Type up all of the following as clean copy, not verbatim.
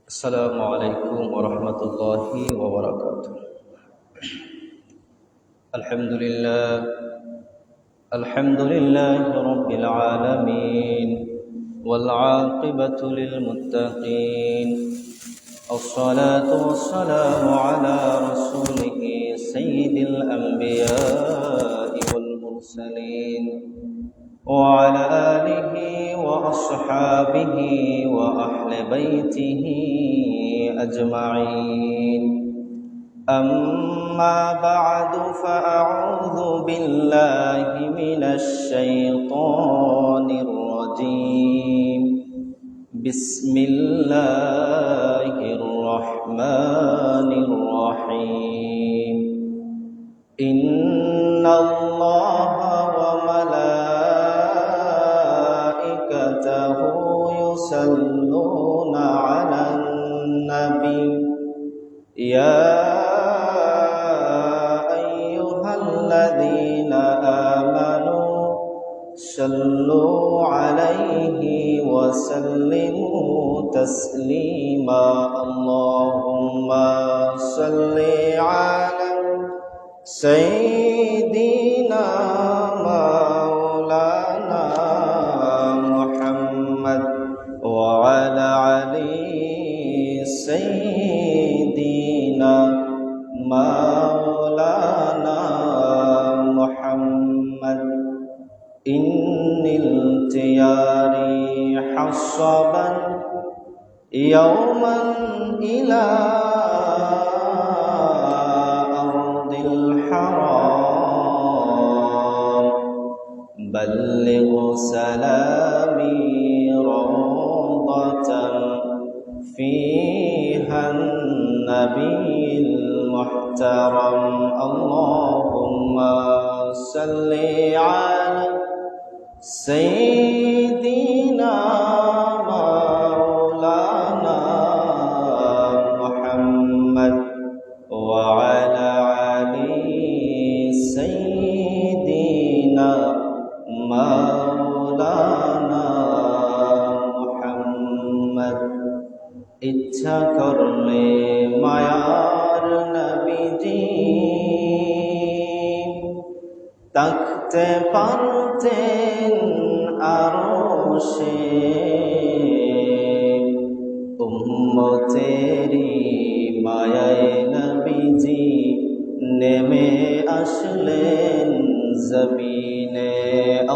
السلام عليكم ورحمة الله وبركاته. الحمد لله رب العالمين، والعاقبة للمتقين، الصلاة والسلام على رسوله سيد الأنبياء والمرسلين، وعلى آله وأصحابه وأهل بيته أجمعين. أما بعد، فأعوذ بالله من الشيطان الرجيم. بسم الله الرحمن الرحيم. إن الله وملائكته يصلون على النبي يا أيها الذين آمنوا صلوا عليه وسلموا تسليما. اللهم صل على سيدنا مولانا محمد وعلى علي سيدنا مولانا محمد. إن التياري حصبا يوما إلى أرض الحرام، بلغ سلامي روضة فيها النبي المحترم. اللهم صل على سيدنا مولانا محمد وعلى علي سيدنا مولانا محمد। ইচ্ছা করলে মায়ার নবীজি থাকতে পারতেন আরশে, উম্মতেরি মায়ায় নবীজি নেমে আসলেন জমিনে।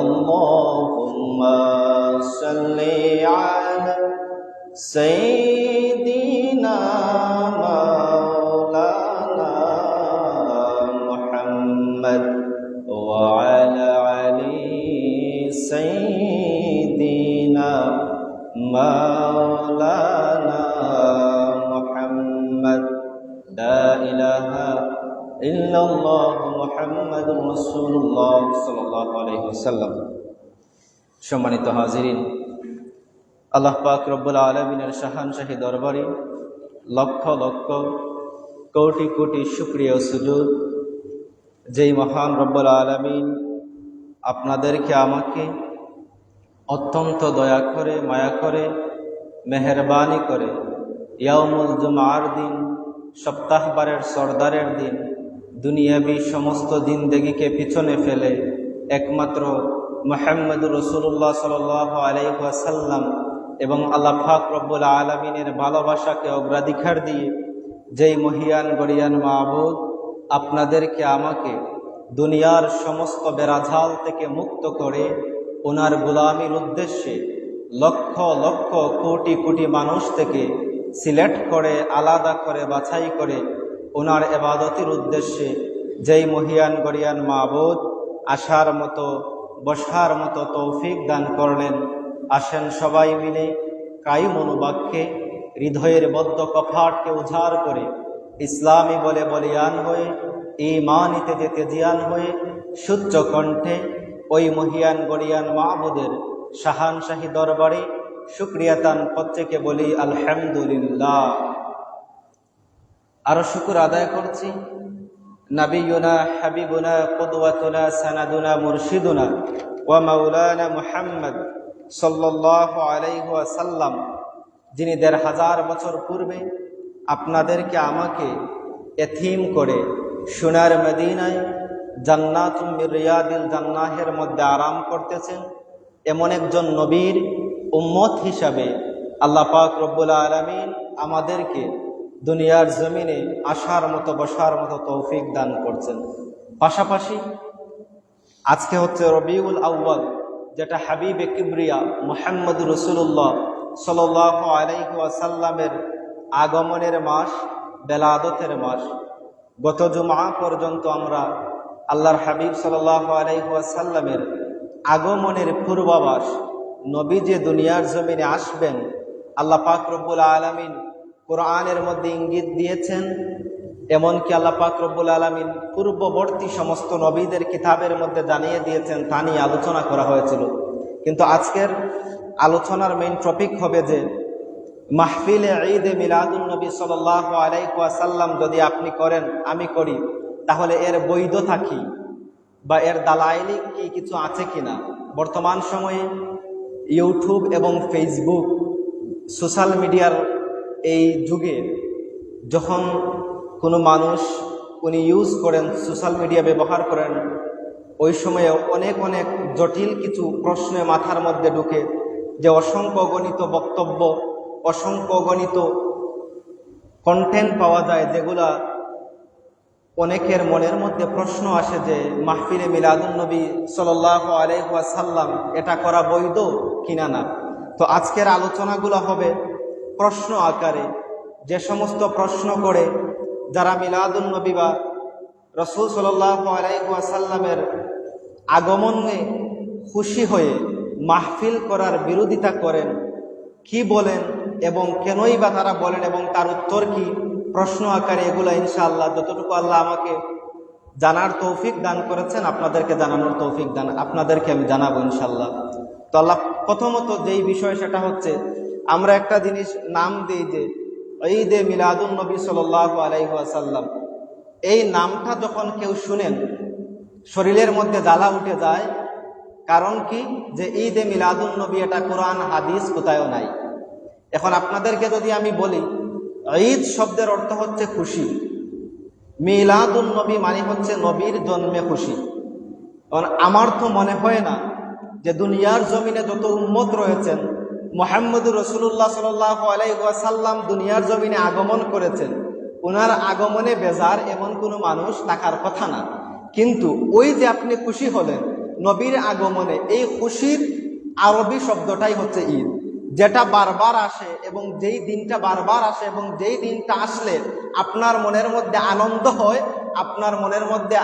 আল্লাহুম্মা সাল্লি আলা سيدنا مولانا محمد وعلى علي سيدنا مولانا محمد. لا إله إلا الله محمد رسول الله صلى الله عليه وسلم. সম্মানিত হাজিরিন, আল্লাহ পাক রব্বুল আলামিনের শাহানশাহী দরবারে লক্ষ লক্ষ কোটি কোটি শুকরিয়া ও সুজুদ, যেই মহান রব্বুল আলামিন আপনাদেরকে আমাকে অত্যন্ত দয়া করে, মায়া করে, মেহেরবানি করে ইয়াউমুল জুমার দিন, সপ্তাহবারের সরদারের দিন, দুনিয়াবি সমস্ত জিন্দেগিকে পিছনে ফেলে একমাত্র মুহাম্মদুর রাসূলুল্লাহ সাল্লাল্লাহু আলাইহি ওয়াসাল্লাম এবং আল্লাহ পাক রব্বুল আলামিনের ভালোবাসাকে অগ্রাধিকার দিয়ে যেই মহিয়ান গরিয়ান মাবুদ আপনাদেরকে আমাকে দুনিয়ার সমস্ত বেড়াঝাল থেকে মুক্ত করে ওনার গোলামির উদ্দেশ্যে লক্ষ লক্ষ কোটি কোটি মানুষ থেকে সিলেক্ট করে, আলাদা করে, বাছাই করে ওনার ইবাদতের উদ্দেশ্যে যেই মহিয়ান গরিয়ান মাবুদ আসার মতো, বসার মতো তৌফিক দান করলেন, আসেন সবাই মিলে কায়ুম অনুবাক্যে হৃদয়ের বদ্ধ কপাটকে উজাড় করে ইসলামী বলে বলিয়ান হয়ে, ঈমানিতে যেতে জিয়ান হয়ে সূচ্য কণ্ঠে ওই মহিয়ান গরিয়ান মাবুদের শাহানশাহী দরবারে শুকরিয়াতান প্রত্যেকে বলি আলহামদুলিল্লাহ। আরো শুকর আদায় করছি নবিয়ুনা হাবিবুনা কুদওয়াতুনা সানাদুনা মুরশিদুনা ওয়া মাওলানা মুহাম্মদ সাল্লাল্লাহু আলাইহি ওয়াসাল্লাম, যিনি ১৫০০ বছর পূর্বে আপনাদেরকে আমাকে এথিম করে সোনার মদিনায় জান্নাতুম মির রিয়াদিল জান্নাহের মধ্যে আরাম করতেছেন, এমন একজন নবীর উম্মত হিসাবে আল্লাহ পাক রব্বুল আলামিন আমাদেরকে দুনিয়ার জমিনে আসার মতো বসার মতো তৌফিক দান করছেন। পাশাপাশি আজকে হচ্ছে রবিউল আউয়াল, যেটা হাবিবে কিবরিয়া মুহাম্মদ রাসূলুল্লাহ সাল্লাল্লাহু আলাইহি ওয়াসাল্লামের আগমনের মাস, বেলাদতের মাস। গত জুমআ পর্যন্ত আমরা আল্লাহর হাবিব সাল্লাল্লাহু আলাইহি ওয়াসাল্লামের আগমনের পূর্বাভাস, নবী যে দুনিয়ার জমিনে আসবেন, আল্লাহ পাক রব্বুল আলামিন কোরআনের মধ্যে ইঙ্গিত দিয়েছেন, এমনকি আল্লাহ পাক রব্বুল আলামিন পূর্ববর্তী সমস্ত নবীদের কিতাবের মধ্যে জানিয়ে দিয়েছেন, তা নিয়ে আলোচনা করা হয়েছিল। কিন্তু আজকের আলোচনার মেইন টপিক হবে যে মাহফিলে ঈদে মিলাদুন নবী সাল্লাল্লাহু আলাইহি ওয়াসাল্লাম যদি আপনি করেন, আমি করি, তাহলে এর বৈধতা কি বা এর দালাইলি কি কিছু আছে কিনা। বর্তমান সময়ে ইউটিউব এবং ফেসবুক, সোশ্যাল মিডিয়ার এই যুগে যখন কোনো মানুষ উনি ইউজ করেন, সোশ্যাল মিডিয়া ব্যবহার করেন, ওই সময়ে অনেক অনেক জটিল কিছু প্রশ্ন মাথার মধ্যে ঢুকে, যে অসংখ্য গণিত বক্তব্য, অসংখ্য গণিত কন্টেন্ট পাওয়া যায়, যেগুলা অনেকের মনের মধ্যে প্রশ্ন আসে যে মাহফিলে মিলাদুন নবী সাল্লাল্লাহু আলাইহি ওয়াসাল্লাম এটা করা বৈধ কিনা না। তো আজকের আলোচনাগুলো হবে প্রশ্ন আকারে, যে সমস্ত প্রশ্ন করে যারা মিলাদুন নবী বা রাসূল সাল্লাল্লাহু আলাইহি ওয়াসাল্লামের আগমনে খুশি হয়ে মাহফিল করার বিরোধিতা করেন, কি বলেন এবং কেনই বা তারা বলেন এবং তার উত্তর কি, প্রশ্ন আকারে এগুলো ইনশাআল্লাহ যতটুকু আল্লাহ আমাকে জানার তৌফিক দান করেছেন আপনাদেরকে জানানোর তৌফিক দান, আপনাদেরকে আমি জানাবো ইনশাআল্লাহ। তো আল্লাহ প্রথমত যেই বিষয়, সেটা হচ্ছে আমরা একটা জিনিস নাম দিই যে ঈদে মিলাদুন নবী সাল্লাল্লাহু আলাইহি ওয়াসাল্লাম। এই নামটা যখন কেউ শুনেন শরীরের মধ্যে জ্বালা উঠে যায়। কারণ কি, যে ঈদে মিলাদুন নবী এটা কোরআন হাদিস কোথায়ও নাই। এখন আপনাদেরকে যদি আমি বলি ঈদ শব্দের অর্থ হচ্ছে খুশি, মিলাদুন নবী মানে হচ্ছে নবীর জন্মে খুশি। আমার তো মনে হয় না যে দুনিয়ার জমিনে যত উম্মত রয়েছেন, মুহাম্মদুর রাসূলুল্লাহ সাল্লাল্লাহু আলাইহি ওয়াসাল্লাম দুনিয়ার জমিনে আগমন করেছেন, ওনার আগমনে বেজার এমন কোনো মানুষ থাকার কথা না। কিন্তু ওই যে আপনি খুশি হলেন নবীর আগমনে, এই খুশির আরবি শব্দটাই হচ্ছে ঈদ, যেটা বারবার আসে এবং যেই দিনটা বারবার আসে এবং যেই দিনটা আসলে আপনার মনের মধ্যে আনন্দ হয়, আপনার মনের মধ্যে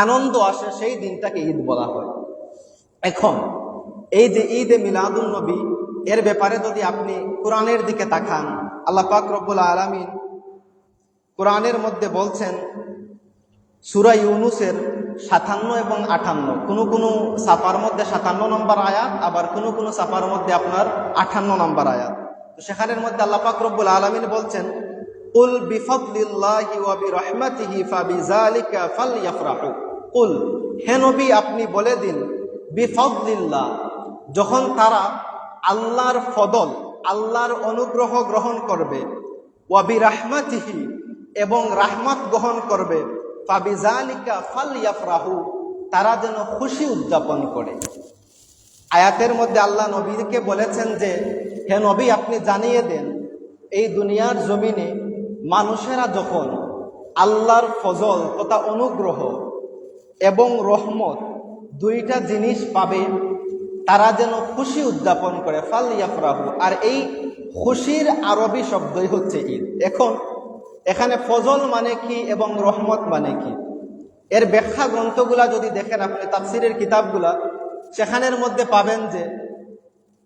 আনন্দ আসে, সেই দিনটাকে ঈদ বলা হয়। এখন এই যে ঈদে মিলাদুন নবী, এর ব্যাপারে যদি আপনি কোরআনের দিকে তাকান, আল্লাহ পাক রব্বুল আলামিন কোরআনের মধ্যে বলছেন সূরা ইউনূসের ৫৭ এবং ৫৮, কোনো ছাপার মধ্যে ৫৭ নম্বর আয়াত, আবার কোনো ছাপার মধ্যে আপনার ৫৮ নম্বর আয়াত। তো সেখানের মধ্যে আল্লাহ পাক রব্বুল আলামিন বলছেন, কুল বিফাদলিল্লাহি ওয়া বিরহমাতিহি ফাবিযালিকা ফালইফরাহু। কুল, হে নবী আপনি বলে দিন, বিফাদলিল্লাহ, যখন তারা আল্লাহর ফদল, আল্লাহর অনুগ্রহ গ্রহণ করবে, ওয়া বিরহমাতিহি, এবং রাহমাত গ্রহণ করবে, ফাবিযালিকা ফালইফরাহু, তারা যেন খুশি উদযাপন করে। আয়াতের মধ্যে আল্লাহ নবীকে বলেছেন যে হে নবী আপনি জানিয়ে দেন, এই দুনিয়ার জমিনে মানুষেরা যখন আল্লাহর ফজল তথা অনুগ্রহ এবং রহমত দুইটা জিনিস পাবে, তারা যেন খুশি উদযাপন করে, ফালইফরাহু। আর এই খুশির আরবি শব্দই হচ্ছে ঈদ। এখন এখানে ফজল মানে কি এবং রহমত মানে কি, এর ব্যাখ্যা গ্রন্থগুলা যদি দেখেন আপনি, তাফসিরের কিতাবগুলা, সেখানের মধ্যে পাবেন যে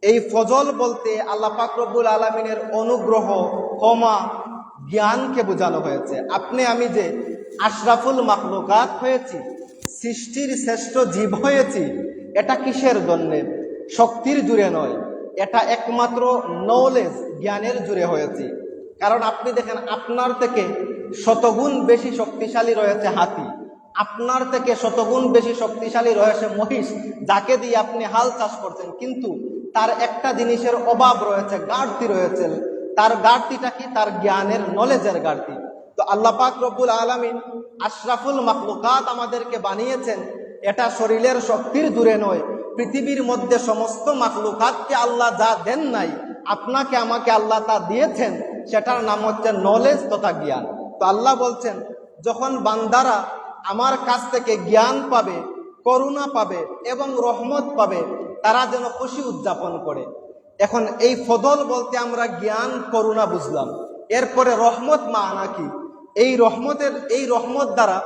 এই ফজল বলতে আল্লাহ পাক রব্বুল আলামিনের অনুগ্রহ, ক্ষমা, জ্ঞানকে বোঝানো হয়েছে। আপনি আমি যে আশরাফুল মাখলুকাত হয়েছি, সৃষ্টির শ্রেষ্ঠ জীব হয়েছি, এটা কিসের জন্যে? শক্তির জুড়ে নয়, এটা একমাত্র নলেজ, জ্ঞানের জুড়ে হয়েছে। কারণ আপনি দেখেন, আপনার থেকে শতগুণ বেশি শক্তিশালী রয়েছে হাতি, আপনার থেকে শতগুণ বেশি শক্তিশালী রয়েছে মহিষ, যাকে দিয়ে আপনি হাল চাষ করছেন, কিন্তু তার একটা জিনিসের অভাব রয়েছে, ঘাটতি রয়েছে। তার ঘাটতিটা কি? তার জ্ঞানের, নলেজের ঘাটতি। তো আল্লাহ পাক রব্বুল আলামিন আশরাফুল মাখলুকাত আমাদেরকে বানিয়েছেন, এটা শরীরের শক্তির দূরে নয়। পৃথিবীর মধ্যে সমস্ত মাখলুকাতকে আল্লাহ যা দেন নাই, আপনাকে আমাকে আল্লাহ তা দিয়েছেন, সেটার নাম হচ্ছে নলেজ তথা জ্ঞান। তো আল্লাহ বলছেন, যখন বান্দারা আমার কাছ থেকে জ্ঞান পাবে, করুণা পাবে এবং রহমত পাবে, তারা যেন খুশি উদযাপন করে। এখন এই ফদল বলতে আমরা জ্ঞান, করুণা বুঝলাম, এরপরে রহমত মানা কি? এই রহমত দ্বারা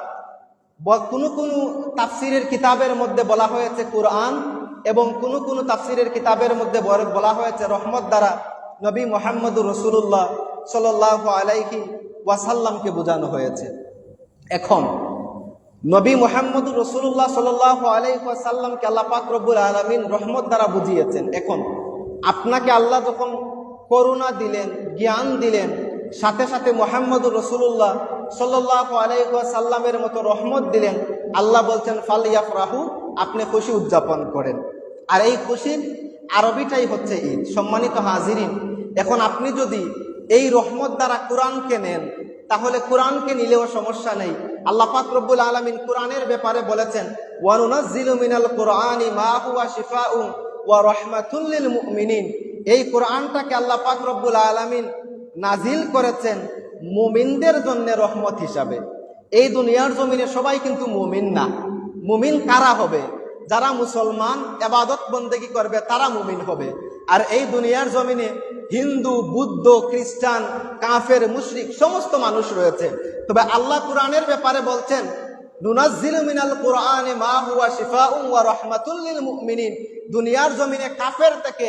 কোনো কোনো তাফসিরের কিতাবের মধ্যে বলা হয়েছে কোরআন, এবং কোনো কোনো তাফসিরের কিতাবের মধ্যে বলা হয়েছে রহমত দ্বারা নবী মুহাম্মদুর রাসূলুল্লাহ সাল্লাল্লাহু আলাইহি ওয়াসাল্লামকে বোঝানো হয়েছে। এখন নবী মুহাম্মদুর রাসূলুল্লাহ সাল্লাল্লাহু আলাইহি ওয়াসাল্লামকে আল্লাহ পাক রব্বুল আলামিন রহমত দ্বারা বুঝিয়েছেন। এখন আপনাকে আল্লাহ যখন করুণা দিলেন, জ্ঞান দিলেন, সাথে সাথে মুহাম্মদুর রাসূলুল্লাহ সাল্লাল্লাহু আলাইহি ওয়াসাল্লামের মতো রহমত দিলেন, আল্লাহ বলছেন ফালিয়াফরাহু, আপনি খুশি উদযাপন করেন। আর এই খুশির আরবিটাই হচ্ছে ঈদ। সম্মানিত হাজিরিন, এখন আপনি যদি এই রহমত দ্বারা কোরআনকে নেন, তাহলে কোরআনকে নিলেও সমস্যা নেই। আল্লাহ পাক রব্বুল আলামিন কোরআনের ব্যাপারে বলেছেন, ওয়া নুনাজ্জিলু মিনাল কুরআনি মা হুয়া শিফাউন ওয়া রাহমাতুল লিল মুমিনিন। এই কোরআনটাকে আল্লাহ পাক রব্বুল আলামিন নাজিল করেছেন মুমিনদের জন্য রহমত হিসাবে। এই দুনিয়ার জমিনে সবাই কিন্তু মুমিন না। মুমিন কারা হবে? যারা মুসলমান ইবাদত বন্দেগী করবে তারা মুমিন হবে। আর এই দুনিয়ার জমিনে হিন্দু, বুদ্ধ, খ্রিস্টান, কাফের, মুশরিক সমস্ত মানুষ রয়েছে। তবে আল্লাহ কোরআনের ব্যাপারে বলছেন, নুনাজ্জিলু মিনাল কুরআনি মা হুয়া শিফাউন ওয়া রাহমাতুল লিল মুমিনিন। দুনিয়ার জমিনে কাফের থেকে,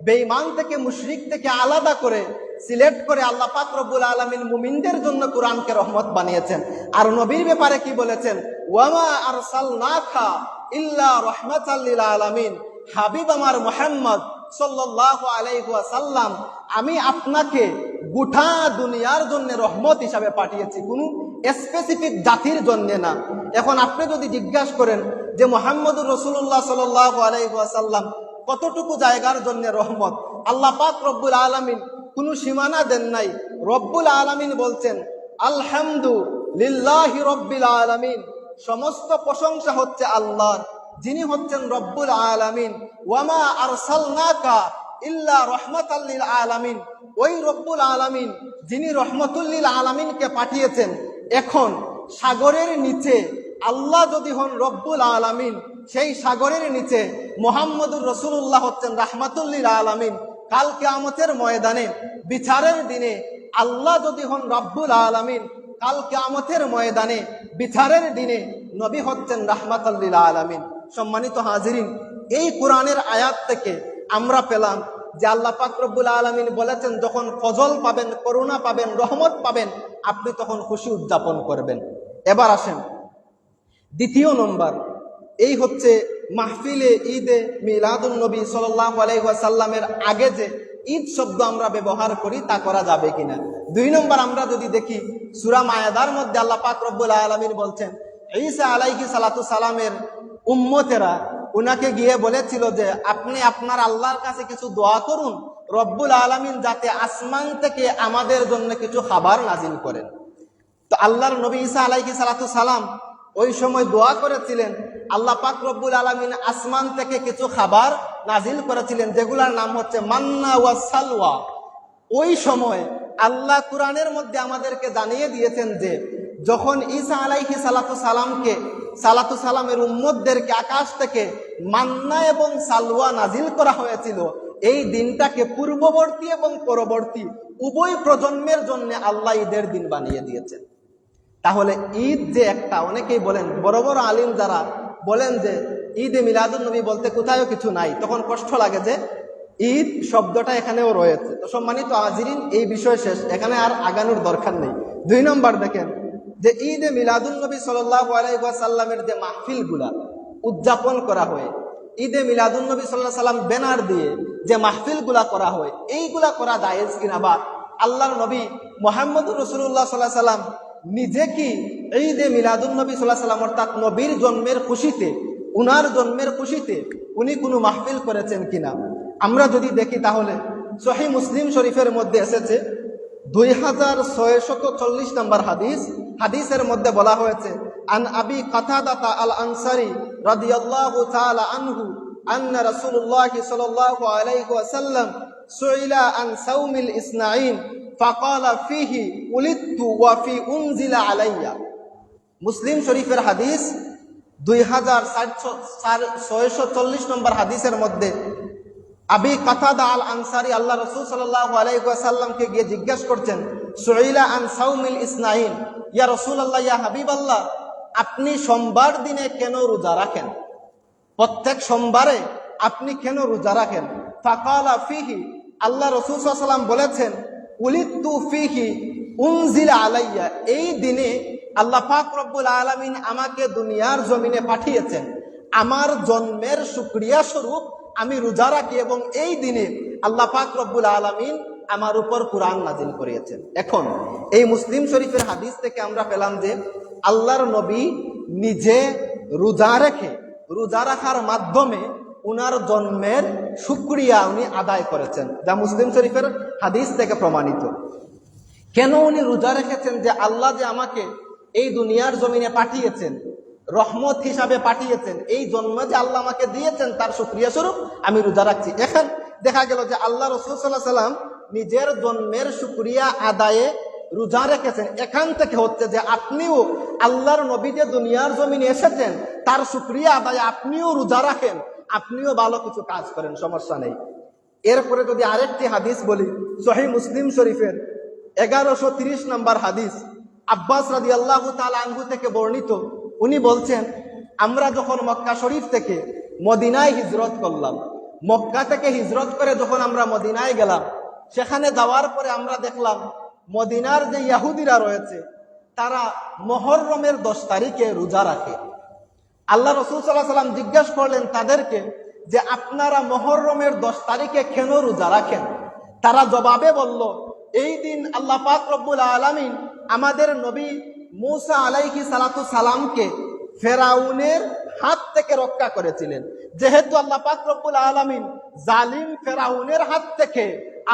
বেঈমান থেকে, মুশরিক থেকে আলাদা করে সিলেক্ট করে আল্লাহ পাক রব্বুল আলামিন মুমিনদের জন্য কোরআনকে রহমত বানিয়েছেন। আর নবীর ব্যাপারে কি বলেছেন? ওয়ামা আরসালনাকা ইল্লা রাহমাতাল লিল আলামিন। হাবিব আমার মুহাম্মদ সাল্লাল্লাহু আলাইহি ওয়াসাল্লাম, আমি আপনাকে গোটা দুনিয়ার জন্য রহমত হিসাবে পাঠিয়েছি, কোনো স্পেসিফিক জাতির জন্য না। এখন আপনি যদি জিজ্ঞাসা করেন যে মুহাম্মদুর রাসূলুল্লাহ সাল্লাল্লাহু আলাইহি ওয়াসাল্লাম কতটুকু জায়গার জন্য রহমত, আল্লাহ পাক রব্বুল আলামিন কোনো সীমানা দেন নাই। রব্বুল আলামিন বলছেন, আলহামদুলিল্লাহি রব্বিল আলামিন, সমস্ত প্রশংসা হচ্ছে আল্লাহর, যিনি হচ্ছেন রব্বুল আলামিন। ওয়ামা আরসালনাকা ইল্লা রাহমাতাল লিল আলামিন, ওই রব্বুল আলামিন যিনি রহমতুল লিল আলামিনকে পাঠিয়েছেন। এখন সাগরের নিচে আল্লাহ যদি হন রব্বুল আলামিন, সেই সাগরের নিচে মুহাম্মদুর রাসূলুল্লাহ হচ্ছেন রাহমাতুল লিল আলামিন। কাল কিয়ামতের ময়দানে, বিচারের দিনে আল্লাহ যদি হন রব্বুল আলামিন, কাল কিয়ামতের ময়দানে, বিচারের দিনে নবী হচ্ছেন রাহমাতুল লিল আলামিন। সম্মানিত হাজিরিন, এই কোরআনের আয়াত থেকে আমরা পেলাম যে আল্লাহ পাক রব্বুল আলামিন বলেছেন, যখন ফজল পাবেন, করুণা পাবেন, রহমত পাবেন, আপনি তখন খুশি উদযাপন করবেন। এবার আসেন দ্বিতীয় নম্বর, এই হচ্ছে মাহফিলে ঈদে মিলাদুন নবী সাল্লাল্লাহু আলাইহি ওয়াসাল্লামের আগে যে ঈদ শব্দ আমরা ব্যবহার করি, তা করা যাবে কিনা। দুই নম্বর, আমরা যদি দেখি সূরা মায়েদার মধ্যে আল্লাহ পাক রব্বুল আলামিন বলছেন, ঈসা আলাইহিস সালাতু সালামের উম্মতেরা উনাকে গিয়ে বলেছিল যে আপনি আপনার আল্লাহর কাছে কিছু দোয়া করুন, রব্বুল আলামিন যাতে আসমান থেকে আমাদের জন্য কিছু খাবার নাজিল করেন। তো আল্লাহর নবী ঈসা আলাইহিস সালাতু সালাম ওই সময় দোয়া করেছিলেন, আল্লাহ পাক রব্বুল আলামিন আসমান থেকে কিছু খাবার নাজিল করেছিলেন, যেগুলোর নাম হচ্ছে মান্না ওয়া সালওয়া। ওই সময় আল্লাহ কোরআনের মধ্যে আমাদেরকে জানিয়ে দিয়েছেন যে যখন ঈসা আলাইহিস সালাতু সালামের উম্মতদেরকে আকাশ থেকে মান্না এবং সালওয়া নাজিল করা হয়েছিল, এই দিনটাকে পূর্ববর্তী এবং পরবর্তী উভয় প্রজন্মের জন্য আল্লাহ ঈদের দিন বানিয়ে দিয়েছেন। তাহলে ঈদ যে একটা, অনেকেই বলেন, বড় বড় আলিম যারা বলেন যে ঈদে মিলাদুন নবী বলতে কোথাও কিছু নাই, তখন কষ্ট লাগে যে ঈদ শব্দটা এখানেও রয়েছে। তো সম্মানিত হাজিরিন, এই বিষয় শেষ, এখানে আর আগানোর দরকার নেই। দুই নম্বর দেখেন যে ঈদে মিলাদুন নবী সাল্লাল্লাহু আলাইহি ওয়াসাল্লামের যে মাহফিলগুলা উদযাপন করা হয়, ঈদে মিলাদুন নবী সাল্লাল্লাহু আলাইহি ওয়াসাল্লাম ব্যানার দিয়ে যে মাহফিলগুলা করা হয়, এইগুলা করা জায়েজ কিনা, বা আল্লাহর নবী মুহাম্মদুর রাসূলুল্লাহ সাল্লাল্লাহু আলাইহি ওয়াসাল্লাম নিজে কি ঈদে মিলাদুন নবী সাল্লাল্লাহু আলাইহি ওয়াসাল্লাম অর্থাৎ নবীর জন্মের খুশিতে, উনার জন্মের খুশিতে উনি কোনো মাহফিল করেছেন কিনা। আমরা যদি দেখি তাহলে সহিহ মুসলিম শরীফের মধ্যে এসেছে 2640 নম্বর হাদিস। হাদিসের মধ্যে বলা হয়েছে, আন আবি কাতাদা আল আনসারী রাদিয়াল্লাহু তাআলা আনহু আন্না রাসূলুল্লাহ সাল্লাল্লাহু আলাইহি ওয়াসাল্লাম সুইলা আন সাওমিল ইসনাইন ফাকালা ফিহি উলিদতু ওয়া ফি উনজিলা আলাইয়া। মুসলিম শরীফের হাদিস 2640 নম্বর হাদিসের মধ্যে আবি কাতাদা আল আনসারী আল্লাহ রাসূল সাল্লাল্লাহু আলাইহি ওয়াসাল্লামকে গিয়ে জিজ্ঞাসা করছেন, সুইলা আন সাওমিল ইসনাইন, ইয়া রাসূলুল্লাহ, ইয়া হাবিবাল্লাহ, আপনি সোমবার দিনে কেন রোজা রাখেন? প্রত্যেক সোমবারে আপনি কেন রোজা রাখেন? ফাকালা ফিহি, আল্লাহ রাসূল সাল্লাল্লাহু আলাইহি ওয়াসাল্লাম বলেছেন, উলিদতু ফিহি উনজিলা আলাইয়া, এই দিনে আল্লাহ পাক রব্বুল আলামিন আমাকে দুনিয়ার জমিনে পাঠিয়েছেন, আমার জন্মের শুকরিয়া স্বরূপ আমি রোজা রাখি এবং এই দিনে আল্লাহ পাক রব্বুল আলামিন আমার উপর কোরআন নাজিল করিয়েছেন। এখন এই মুসলিম শরীফের হাদিস থেকে আমরা পেলাম যে আল্লাহর নবী নিজে রোজা রেখে, রোজা রাখার মাধ্যমে উনার জন্মের শুকরিয়া উনি আদায় করেছেন, যা মুসলিম শরীফের হাদিস থেকে প্রমাণিত। কেন উনি রোজা রেখেছেন? যে আল্লাহ যে আমাকে এই দুনিয়ার জমিনে পাঠিয়েছেন, রহমত হিসাবে পাঠিয়েছেন, এই জন্ম যে আল্লাহ আমাকে দিয়েছেন তার শুকরিয়া স্বরূপ আমি রোজা রাখছি। এখন দেখা গেল যে আল্লাহ রাসূল সাল্লাল্লাহু আলাইহি ওয়াসাল্লাম নিজের জন্মের শুকরিয়া আদায়ে রোজা রেখেছেন। এখান থেকে হচ্ছে যে আপনিও আল্লাহর নবী যে দুনিয়ার জমিনে এসেছেন তার শুকরিয়া আদায়ে আপনিও রোজা রাখেন, আপনিও ভালো কিছু কাজ করেন, সমস্যা নেই। এরপরে যদি আরেকটি হাদিস বলি, সহিহ মুসলিম শরীফের 1130 নম্বর হাদিস, আব্বাস রাদিয়াল্লাহু তাআলা আনহু থেকে বর্ণিত। উনি বলছেন, আমরা যখন মক্কা শরীফ থেকে মদিনায় হিজরত করলাম, মক্কা থেকে হিজরত করে যখন আমরা মদিনায় গেলাম, সেখানে যাওয়ার পরে আমরা দেখলাম মদিনার যে ইহুদিরা রয়েছে তারা মুহররমের 10 তারিখে রোজা রাখে। আল্লাহ রাসূল সাল্লাল্লাহু আলাইহি ওয়াসাল্লাম জিজ্ঞাসা করলেন তাদেরকে যে আপনারা মুহররমের 10 তারিখে কেন রোজা রাখেন? তারা জবাবে বলল, এই দিন আল্লাহ পাক রব্বুল আলামিন আমাদের নবী মূসা আলাইহিস সালাতু সালামকে ফেরাউনের হাত থেকে রক্ষা করেছিলেন। যেহেতু আল্লাহ পাক রব্বুল আলামিন জালিম ফেরাউনের হাত থেকে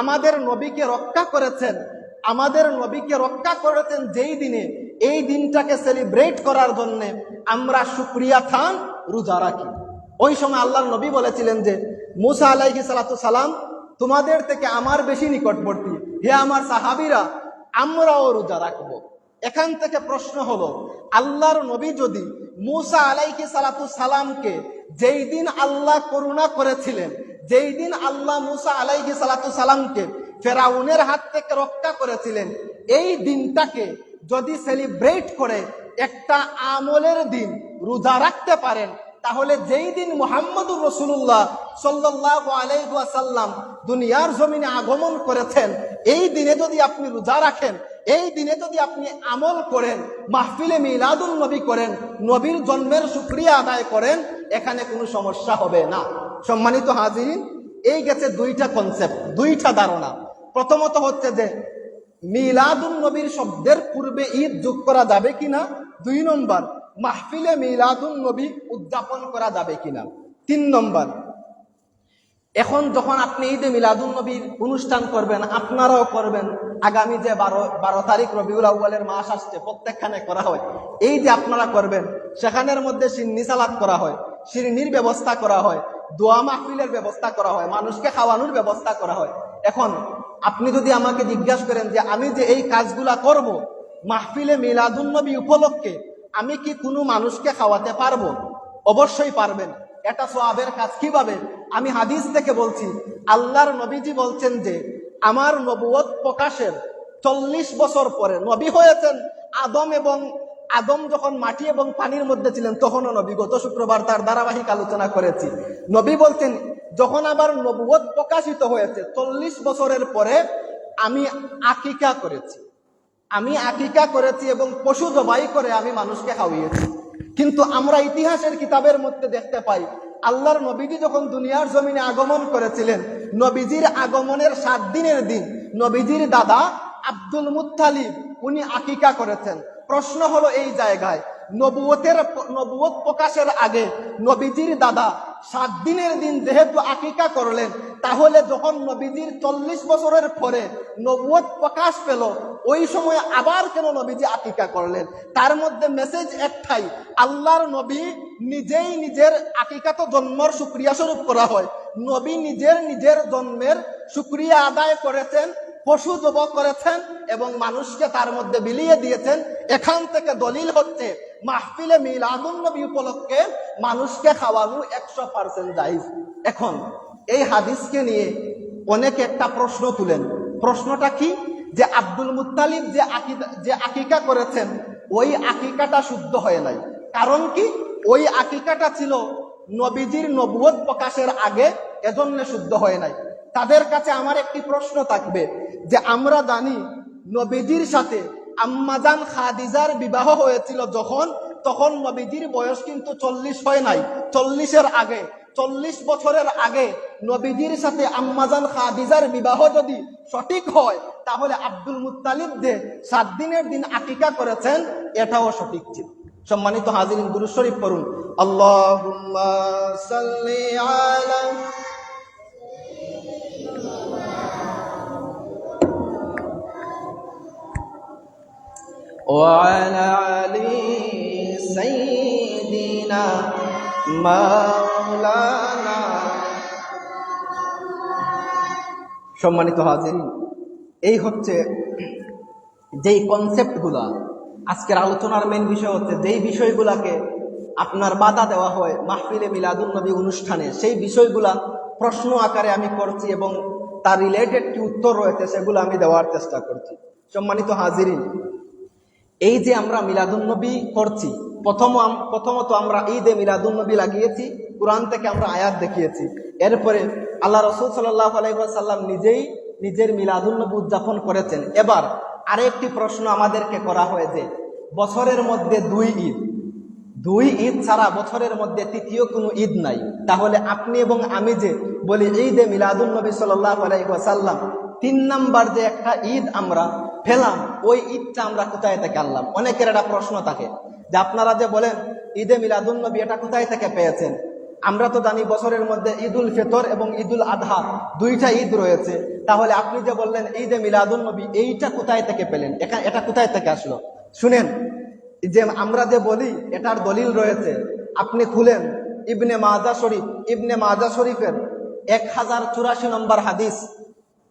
আমাদের নবীকে রক্ষা করেছেন, আমাদের নবীকে রক্ষা করেছেন যেই দিনে, এই দিনটাকে সেলিব্রেট করার জন্য আমরা শুকরিয়া খান রোজা রাখি। ওই সময় আল্লাহর নবী বলেছিলেন যে মূসা আলাইহিস সালাতু সালাম তোমাদের থেকে আমার বেশি নিকটবর্তী, হে আমার সাহাবীরা, আমরাও রোজা রাখবো। এখান থেকে প্রশ্ন হলো, আল্লাহর নবী যদি মূসা আলাইহিস সালাতু সালামকে যেই দিন আল্লাহ করুণা করেছিলেন, যেই দিন আল্লাহ মূসা আলাইহিস সালাতু সালামকে ফেরাউনের হাত থেকে রক্ষা করেছিলেন, এই দিনটাকে যদি সেলিব্রেট করে একটা আমলের দিন রোজা রাখতে পারেন, তাহলে যেই দিন মুহাম্মদুর রাসূলুল্লাহ সাল্লাল্লাহু আলাইহি ওয়াসাল্লাম দুনিয়ার জমিনে আগমন করেছেন, এই দিনে যদি আপনি রোজা রাখেন, এই দিনে যদি আপনি আমল করেন, মাহফিলে মিলাদুন নবী করেন, নবীর জন্মের শুকরিয়া আদায় করেন, এখানে কোনো সমস্যা হবে না। সম্মানিত হাজিরিন, এই গেছে দুইটা কনসেপ্ট, দুইটা ধারণা। প্রথমত হচ্ছে যে মিলাদুন নবীর শব্দের পূর্বে ঈদ যোগ করা যাবে কিনা, 2 নম্বর মাহফিলে মিলাদুন নবী উদযাপন করা যাবে কিনা, 3 নম্বর এখন যখন আপনি ঈদে মিলাদুন নবীর অনুষ্ঠান করবেন, আপনারাও করবেন, আগামী যে 12 তারিখ রবিউল আউয়ালের মাস আসছে, প্রত্যেকখানে করা হয়, এই যে আপনারা করবেন, সেখানের মধ্যে সিন্নি সালাত করা হয়, শিরনির ব্যবস্থা করা হয়, দোয়া মাহফিলের ব্যবস্থা করা হয়, মানুষকে খাওয়ানোর ব্যবস্থা করা হয়। এখন আপনি যদি আমাকে জিজ্ঞাসা করেন যে আমি যে এই কাজগুলা করব, মাহফিলে মিলাদুন নবী উপলক্ষে আমি কি কোনো মানুষকে খাওয়াতে পারবো? অবশ্যই পারবেন। এটা সওয়াবের কাজ। কিভাবে? আমি হাদিস থেকে বলছি, আল্লাহর নবীজি বলছেন যে আমার নবুয়ত প্রকাশের 40 বছর পরে নবী হয়েছেন আদম যখন মাটি এবং পানির মধ্যে ছিলেন তখনও নবী। গত শুক্রবার তার ধারাবাহিক আলোচনা করেছি। নবী বলছেন যখন আবার নবুয়ত প্রকাশিত হয়েছে 40 বছরের পরে আমি আকিকা করেছি এবং পশু জবাই করে আমি মানুষকে খাওয়িয়েছি। কিন্তু আমরা ইতিহাসের কিতাবের মধ্যে দেখতে পাই, আল্লাহর নবীজি যখন দুনিয়ার জমিনে আগমন করেছিলেন, নবীজির আগমনের 7 দিনের দিন নবীজির দাদা আব্দুল মুত্তালিব উনি আকিকা করেছেন। প্রশ্ন হলো এই জায়গায়, নবুয়ত প্রকাশের আগে নবীজির দাদা 7 দিনের দিন যেহেতু আকিকা করলেন, তাহলে যখন নবীজির 40 বছরের পরে নবুয়ত প্রকাশ পেল, ওই সময় আবার কেন নবীজি আকিকা করলেন? তার মধ্যে মেসেজ একটাই, আল্লাহর নবী নিজেই নিজের আকিকা তো জন্মের শুকরিয়া স্বরূপ করা হয়, নবী নিজের জন্মের শুকরিয়া আদায় করেছেন, পশু জবাই করেছেন এবং মানুষকে তার মধ্যে বিলিয়ে দিয়েছেন। এখান থেকে দলিল হচ্ছে মাহফিলে মিলাদুন নবী উপলক্ষে মানুষকে খাওয়ানো 100% জায়েজ। এখন এই হাদিসকে নিয়ে অনেকে একটা প্রশ্ন তুলেন। প্রশ্নটা কি? যে আব্দুল মুত্তালিব যে আকিকা করেছেন, ওই আকিকাটা শুদ্ধ হয় নাই। কারণ কি? ওই আকিকাটা ছিল নবীজির নবুয়ত প্রকাশের আগে, এজন্য শুদ্ধ হয় নাই। তাদের কাছে আমার একটি প্রশ্ন থাকবে যে আমরা জানি নবীজির সাথে আম্মাজান খাদিজার বিবাহ হয়েছিল তখন নবীজির বয়স কিন্তু 40 হয় নাই, 40-এর আগে, 40 বছরের আগে নবীজির সাথে আম্মাজান খাদিজার বিবাহ যদি সঠিক হয়, তাহলে আব্দুল মুত্তালিব যে 7 দিনের দিন আকিকা করেছেন এটাও সঠিক ছিল। সম্মানিত হাজিরিন, দুরূদ শরীফ পড়ুন। আল্লাহুম্মা সাল্লি আলা وعلى آل سيدنا مولانا। সম্মানিত হাজিরিন, এই হচ্ছে যেই কনসেপ্টগুলা, আজকের আলোচনার মেইন বিষয় হচ্ছে যেই বিষয়গুলাকে আপনার বাধা দেওয়া হয় মাহফিলে মিলাদুন নবী অনুষ্ঠানে, সেই বিষয়গুলা প্রশ্ন আকারে আমি করছি এবং তার রিলেটেড কি উত্তর রয়েছে সেগুলো আমি দেওয়ার চেষ্টা করছি। সম্মানিত হাজিরিন, এই যে আমরা মিলাদুন্নবী করছি, প্রথমত আমরা ঈদে মিলাদুন্নবী লাগিয়েছি, কুরআন থেকে আমরা আয়াত দেখিয়েছি। এরপরে আল্লাহ রাসূল সাল্লাল্লাহু আলাইহি ওয়াসাল্লাম নিজেই নিজের মিলাদুন্নবী উদযাপন করেছেন। এবার আরেকটি প্রশ্ন আমাদেরকে করা হয় যে বছরের মধ্যে 2 ঈদ ছাড়া বছরের মধ্যে তৃতীয় কোনো ঈদ নাই, তাহলে আপনি এবং আমি যে বলি ঈদে মিলাদুন্নবী সাল্লাল্লাহু আলাইহি ওয়াসাল্লাম, 3 নাম্বার যে একটা ঈদ আমরা ফেলাম, ওই ঈদটা আমরা কোথায় থেকে আনলাম? অনেকের একটা প্রশ্ন থাকে যে আপনারা যে বলেন ঈদে মিলাদুন্নবী, এটা কোথায় থেকে পেয়েছেন? আমরা তো জানি বছরের মধ্যে ঈদুল ফিতর এবং ঈদুল আদহা 2টা ঈদ রয়েছে, তাহলে আপনি যে বললেন ঈদে মিলাদুন্নবী, এইটা কোথায় থেকে পেলেন? এটা কোথায় থেকে আসলো? শুনেন, যে আমরা যে বলি এটার দলিল রয়েছে। আপনি খুলেন ইবনে মাজা শরীফের 1084 নম্বর হাদিস,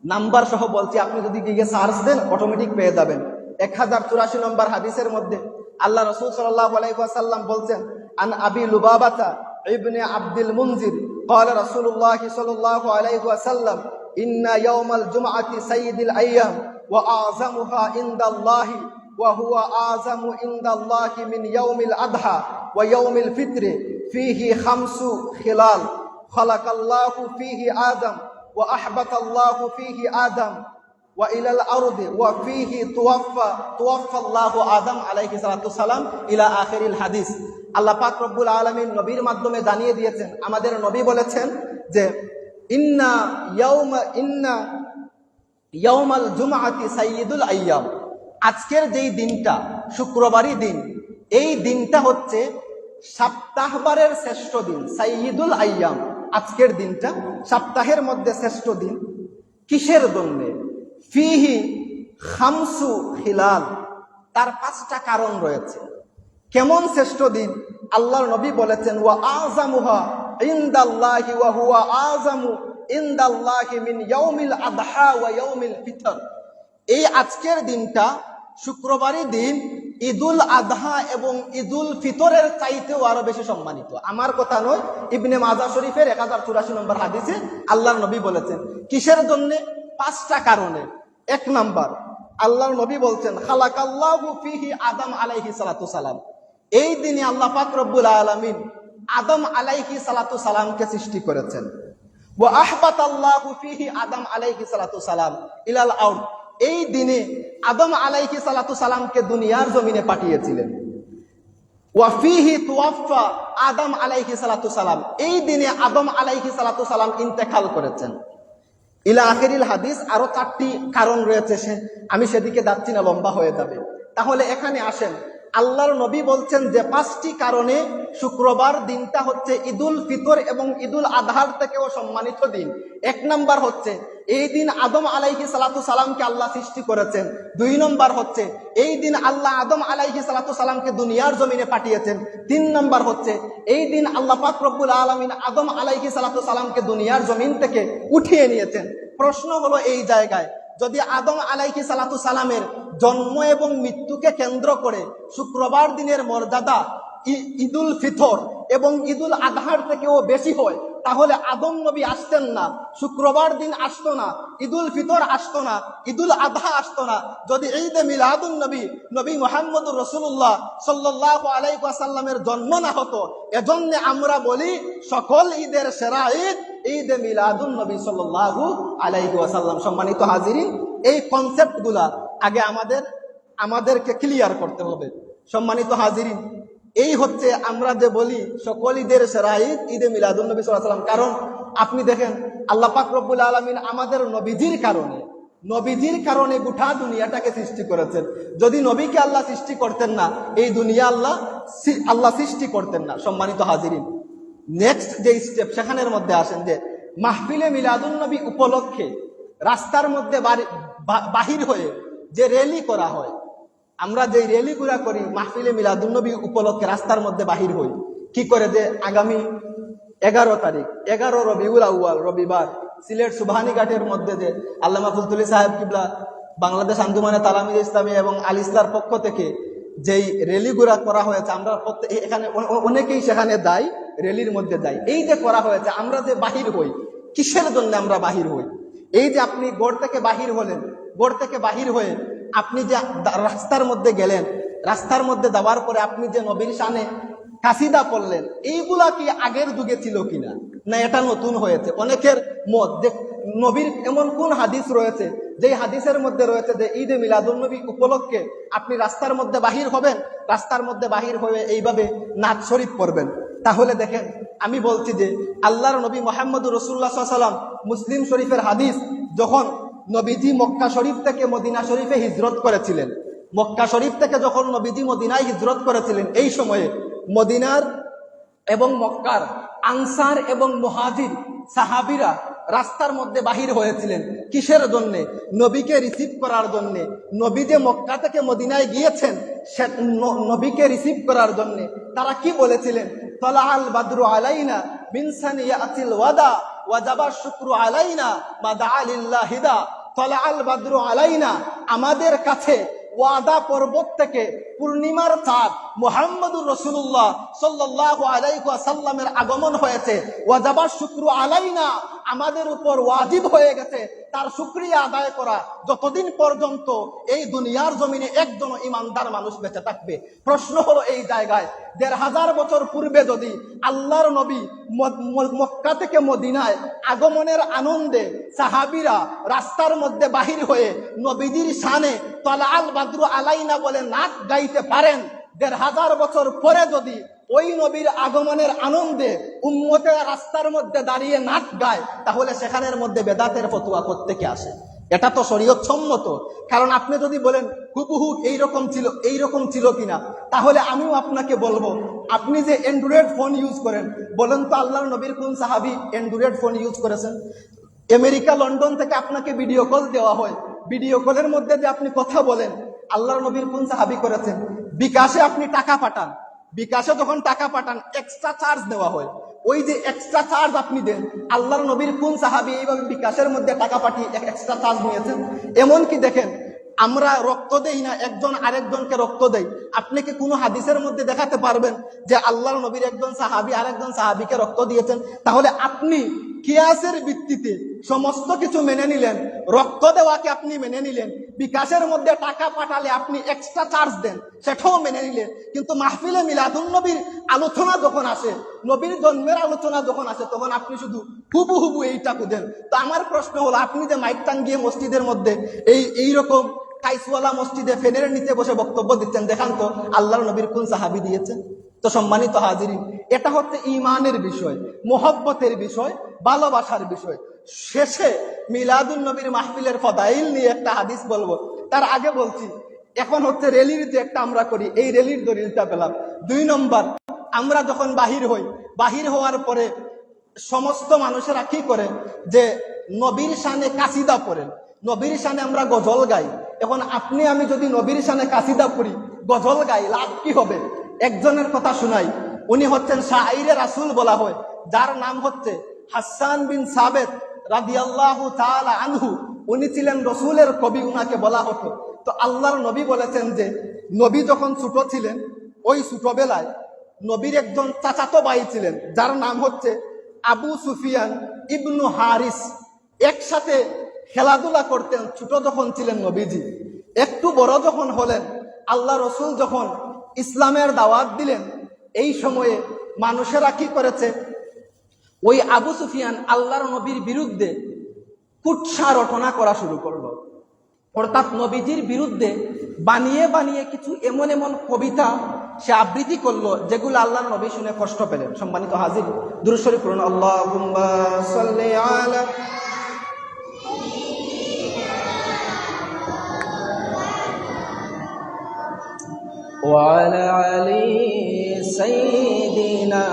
নাম্বার সহ বলছি, আপনি যদি গিয়ে সার্চ দেন অটোমেটিক পেয়ে যাবেন। 1084 নম্বর হাদিসের মধ্যে আল্লাহ রাসূল সাল্লাল্লাহু আলাইহি ওয়াসাল্লাম বলছেন, আন আবি লুবাবাতা ইবনে আব্দুল মুনজির قال رسول الله صلى الله عليه وسلم إن يوم الجمعة سيد الأيام وأعظمها عند الله وهو أعظم عند الله من يوم الأضحى ويوم الفطر فيه 5 خلال خلق الله فيه آدم وأحبط الله فيه آدم وإلى الأرض وفيه توفى الله آدم عليه الصلاة والسلام إلى آخر الحديث। আল্লাহ পাক রব্বুল আলামিন নবীর মাধ্যমে জানিয়ে দিয়েছেন, আমাদের নবী বলেছেন যে ইন্না ইয়াউমাল জুমআতি সাইয়্যিদুল আইয়াম, আজকের যেই দিনটা শুক্রবারই দিন, এই দিনটা হচ্ছে সপ্তাহবারের শ্রেষ্ঠ দিন, সাইয়্যিদুল আইয়াম। আজকের দিনটা সপ্তাহের মধ্যে শ্রেষ্ঠ দিন। কিসের জন্য? ফিহি 5 খিলাল, তার 5টা কারণ রয়েছে। কেমন শ্রেষ্ঠ দিন? আল্লাহর নবী বলেছেন ওয়া আযামুহা ইনদাল্লাহি ওয়া হুয়া আযামু ইনদাল্লাহি মিন ইয়াউমিল আদহা ওয়া ইয়াউমিল ফিতর। এই আজকের দিনটা শুক্রবারের দিন ঈদুল আদহা এবং ঈদুল ফিতরের চাইতেও আরো বেশি সম্মানিত। আমার কথা নয়, ইবনে মাজা শরীফের 1084 নম্বর হাদিসে আল্লাহর নবী বলেছেন। কিসের জন্য? 5টা কারণে। 1 নাম্বার, আল্লাহর নবী বলছেন খালাকাল্লাহু ফিহি আদম আলাইহিস সালাতু সালাম, এই দিনে আল্লাহ পাক রব্বুল আলামিন আদম আলাইহিস সালাতু সালামকে সৃষ্টি করেছেন। ওয়া আহবাতাল্লাহু ফিহি আদম আলাইহিস সালাতু সালাম ইলাল আরদ, এই দিনে আদম আলাইহিস সালাতু সালামকে দুনিয়ার জমিনে পাঠিয়েছিলেন। ওয়া ফিহি তুওয়াফা আদম আলাইহিস সালাতু সালাম, এই দিনে আদম আলাইহিস সালাতু সালাম ইন্তেকাল করেছেন। ইলা আখিরিল হাদিস, আরো 4টি কারণ রয়েছে, আমি সেদিকে যাচ্ছি না, লম্বা হয়ে যাবে। তাহলে এখানে আসেন, আল্লাহর নবী বলছেন যে 5টি কারণে শুক্রবার দিনটা হচ্ছে ঈদুল ফিতর এবং ঈদুল আজহার থেকেও সম্মানিত দিন। 1 নাম্বার হচ্ছে এই দিন আদম আলাইহিস সালাতু সালামকে আল্লাহ সৃষ্টি করেছেন। 2 নাম্বার হচ্ছে এই দিন আল্লাহ আদম আলাইহিস সালাতু সালামকে দুনিয়ার জমিনে পাঠিয়েছেন। 3 নাম্বার হচ্ছে এই দিন আল্লাহ পাক রব্বুল আলামিন আদম আলাইহিস সালাতু সালামকে দুনিয়ার জমিন থেকে উঠিয়ে নিয়েছেন। প্রশ্ন হলো এই জায়গায়, যদি আদম আলাইহিস সালাতু সালামের জন্ম এবং মৃত্যুকে কেন্দ্র করে শুক্রবার দিনের মর্যাদা ঈদুল ফিতর এবং ঈদুল আজহার থেকেও বেশি হয়, তাহলে আদম নবী আসতেন না, শুক্রবার দিন আসতো না, ঈদুল ফিতর আসতো না, ঈদুল আজহা আসতো না, যদি ঈদে মিলাদুন নবী নবী মুহাম্মদুর রাসূলুল্লাহ সাল্লাল্লাহু আলাইহি ওয়াসাল্লামের জন্ম না হতো। এজন্য আমরা বলি সকল ঈদের সেরা ঈদ ঈদে মিলাদুন নবী সাল্লাল্লাহু আলাইহি ওয়াসাল্লাম। সম্মানিত হাজিরিন, এই কনসেপ্টগুলা আগে আমাদেরকে ক্লিয়ার করতে হবে। সম্মানিত হাজিরিন, এই হচ্ছে আমরা যে বলি সকল ঈদের সেরা ঈদ ঈদে মিলাদুন নবী সাল্লাল্লাহু আলাইহি ওয়াসাল্লাম। কারণ আপনি দেখেন আল্লাহ পাক রব্বুল আলামিন আমাদের নবীজির কারণে গোটা দুনিয়াটাকে সৃষ্টি করেছেন। যদি নবীকে আল্লাহ সৃষ্টি করতেন না, এই দুনিয়া আল্লাহ সৃষ্টি করতেন না। সম্মানিত হাজিরিন, নেক্সট যে স্টেপ সেখানের মধ্যে আসেন যে মাহফিলে মিলাদুন নবী উপলক্ষে রাস্তার মধ্যে বাহির হয়ে যে র্যালি করা হয়, আমরা যে র্যালিগুলা করি মাহফিলে মিলাদুন নবী উপলক্ষে রাস্তার মধ্যে বাহির হই কি করে, যে আগামী 11 তারিখ 11 রবিউল আউয়াল রবিবার সিলেট সুবহানীঘাটের মধ্যে যে আল্লামা ফুলতুলি সাহেব কিবলা বাংলাদেশ আঞ্জুমানে তালামিজ ইসলামী এবং আল ইসলার পক্ষ থেকে যেই র্যালিগুলা করা হয়েছে, আমরা এখানে অনেকেই সেখানে যাই, র্যালির মধ্যে যাই। এই যে করা হয়েছে, আমরা যে বাহির হই কিসের জন্য আমরা বাহির হই? এই যে আপনি গড় থেকে বাহির হলেন, গড় থেকে বাহির হয়ে আপনি যে রাস্তার মধ্যে গেলেন, রাস্তার মধ্যে যাওয়ার পরে আপনি যে নবীর শানে কাসিদা পড়লেন, এইগুলা কি আগের যুগে ছিল কিনা, না এটা নতুন হয়েছে? অনেকের মত যে নবীর এমন কোন হাদিস রয়েছে যে হাদিসের মধ্যে রয়েছে যে ঈদে মিলাদুন নবী উপলক্ষে আপনি রাস্তার মধ্যে বাহির হবেন, রাস্তার মধ্যে বাহির হয়ে এইভাবে নাচ শরীফ পড়বেন। তাহলে দেখেন, আমি বলছি যে আল্লাহর নবী মুহাম্মদুর রাসূলুল্লাহ সাল্লাল্লাহু আলাইহি ওয়াসাল্লাম মুসলিম শরীফের হাদিস, যখন নবীজি মক্কা শরীফ থেকে মদিনা শরীফে হিজরত করেছিলেন, মক্কা শরীফ থেকে যখন নবীজি মদিনায় হিজরত করেছিলেন, এই সময়ে মদিনার এবং মক্কার আনসার এবং মুহাজির সাহাবীরা রাস্তার মধ্যে বাহির হয়েছিলেন কিসের জন্য? নবীকে রিসিভ করার জন্য। নবী যে মক্কা থেকে মদিনায় গিয়েছেন, সে নবীকে রিসিভ করার জন্য তারা কি বলেছিলেন? তালাআল বাদরু আলাইনা মিন সানিয়াতিল ওয়াদা ওয়াজাবা শুকরু আলাইনা মা দাআ লিল্লাহি দা। তালাআল বাদরু আলাইনা, আমাদের কাছে ওয়াদা পর্বত থেকে পূর্ণিমার চাঁদ মুহাম্মদুর রাসূলুল্লাহ সাল্লাল্লাহু আলাইহি ওয়াসাল্লামের আগমন হয়েছে। ওয়াজাবা শুকরু আলাইনা, আমাদের উপর ওয়াজিব হয়ে গেছে তার শুকরিয়া আদায় করা যতদিন পর্যন্ত এই দুনিয়ার জমিনে একজন ইমানদার মানুষ বেঁচে থাকবে। প্রশ্ন হলো এই জায়গায়, ১৫০০ বছর পূর্বে যদি আল্লাহর নবী মক্কা থেকে মদিনায় আগমনের আনন্দে সাহাবীরা রাস্তার মধ্যে বাহির হয়ে নবীজির শানে তালাআল বাদরু আলাইনা বলে নাচ গাইতে পারেন, ১৫০০ বছর পরে যদি ওই নবীর আগমনের আনন্দে উম্মতের রাস্তার মধ্যে দাঁড়িয়ে নাচ গায়, তাহলে সেখানের মধ্যে বেদাতের ফতোয়া কোত্থেকে আসে? এটা তো শরীয়ত সম্মত। কারণ আপনি যদি বলেন হুবহু এইরকম ছিল কিনা, তাহলে আমিও আপনাকে বলবো, আপনি যে অ্যান্ড্রয়েড ফোন ইউজ করেন, বলেন তো আল্লাহর নবীর কোন সাহাবী অ্যান্ড্রয়েড ফোন ইউজ করেছেন? আমেরিকা লন্ডন থেকে আপনাকে ভিডিও কল দেওয়া হয়, ভিডিও কলের মধ্যে যে আপনি কথা বলেন, আল্লাহর নবীর কোন সাহাবী করেছেন? বিকাশে আপনি টাকা পাঠান, বিকাশে যখন টাকা পাঠান এক্সট্রা চার্জ দেওয়া হয়, ওই যে এক্সট্রা চার্জ আপনি দেন, আল্লাহর নবীর কোন সাহাবী এইভাবে বিকাশের মধ্যে টাকা পাঠিয়ে এক্সট্রা চার্জ নিয়েছেন? এমনকি দেখেন, আমরা রক্ত দেই না, একজন আরেকজনকে রক্ত দেই। আপনি কি কোনো হাদিসের মধ্যে দেখাতে পারবেন যে আল্লাহর নবীর একজন সাহাবী আরেকজন সাহাবীকে রক্ত দিয়েছেন? তাহলে আপনি কিয়াসের ভিত্তিতে সমস্ত কিছু মেনে নিলেন, রক্ত দেওয়াকে আপনি মেনে নিলেন, বিকাশের মধ্যে টাকা পাঠালে আপনি এক্সট্রা চার্জ দেন, সেটাও মেনে নিলেন। কিন্তু মাহফিলে মিলাদুন নবীর আলোচনা যখন আসে, নবীর জন্মের আলোচনা যখন আসে, তখন আপনি শুধু হুবহু এইটাকু দেন। তো আমার প্রশ্ন হলো, আপনি যে মাইক টাঙ্গিয়ে মসজিদের মধ্যে এইরকম টাইসওয়ালা মসজিদে ফ্যানের নিচে বসে বক্তব্য দিচ্ছেন, দেখান তো আল্লাহর নবীর কোন সাহাবী দিয়েছেন? তো সম্মানিত হাজিরিন, এটা হচ্ছে ঈমানের বিষয়, মোহব্বতের বিষয়, ভালোবাসার বিষয়। শেষে মিলাদুন নবীর মাহফিলের ফদাইল নিয়ে একটা হাদিস বলবো, তার আগে বলছি, এখন হচ্ছে র্যালির যে একটা আমরা করি, এই র্যালির দলিলটা পেলাম। 2 নম্বর, আমরা যখন বাহির হওয়ার পরে সমস্ত মানুষেরা কি করে যে নবীর শানে কাসিদা পড়েন, নবীর শানে আমরা গজল গাই। এখন আপনি আমি যদি নবীর শানে কাসিদা পড়ি, গজল গাই, লাভ কি হবে? একজনের কথা শুনাই, উনি হচ্ছেন শাইরে রাসূল বলা হয়, যার নাম হচ্ছে হাসান বিন সাবেত রাদিয়াল্লাহু তাআলা আনহু। উনি ছিলেন রসুলের কবি, উনাকে বলা হতো। তো আল্লাহর নবী বলেছেন যে নবী যখন ছোট ছিলেন, ওই ছোটবেলায় নবীর একজন চাচাতো ভাই ছিলেন, যার নাম হচ্ছে আবু সুফিয়ান ইবনু হারিস। একসাথে খেলাধুলা করতেন ছোট যখন ছিলেন নবীজি। একটু বড় যখন হলেন, আল্লাহ রসুল যখন ইসলামের দাওয়াত দিলেন, এই সময়ে মানুষেরা কি করেছে, ওই আবু সুফিয়ান আল্লাহর নবীর বিরুদ্ধে কুৎসা রটনা করা শুরু করলো। অর্থাৎ নবীজির বিরুদ্ধে বানিয়ে বানিয়ে কিছু এমন এমন কবিতা সে আবৃত্তি করলো, যেগুলো আল্লাহর নবী শুনে কষ্ট পেলেন। সম্মানিত হাজির, দুরূদ শরীফ পড়ুন, আল্লাহুম্মা সাল্লি আলা ওয়া আলা আলি সাইয়্যিদিনা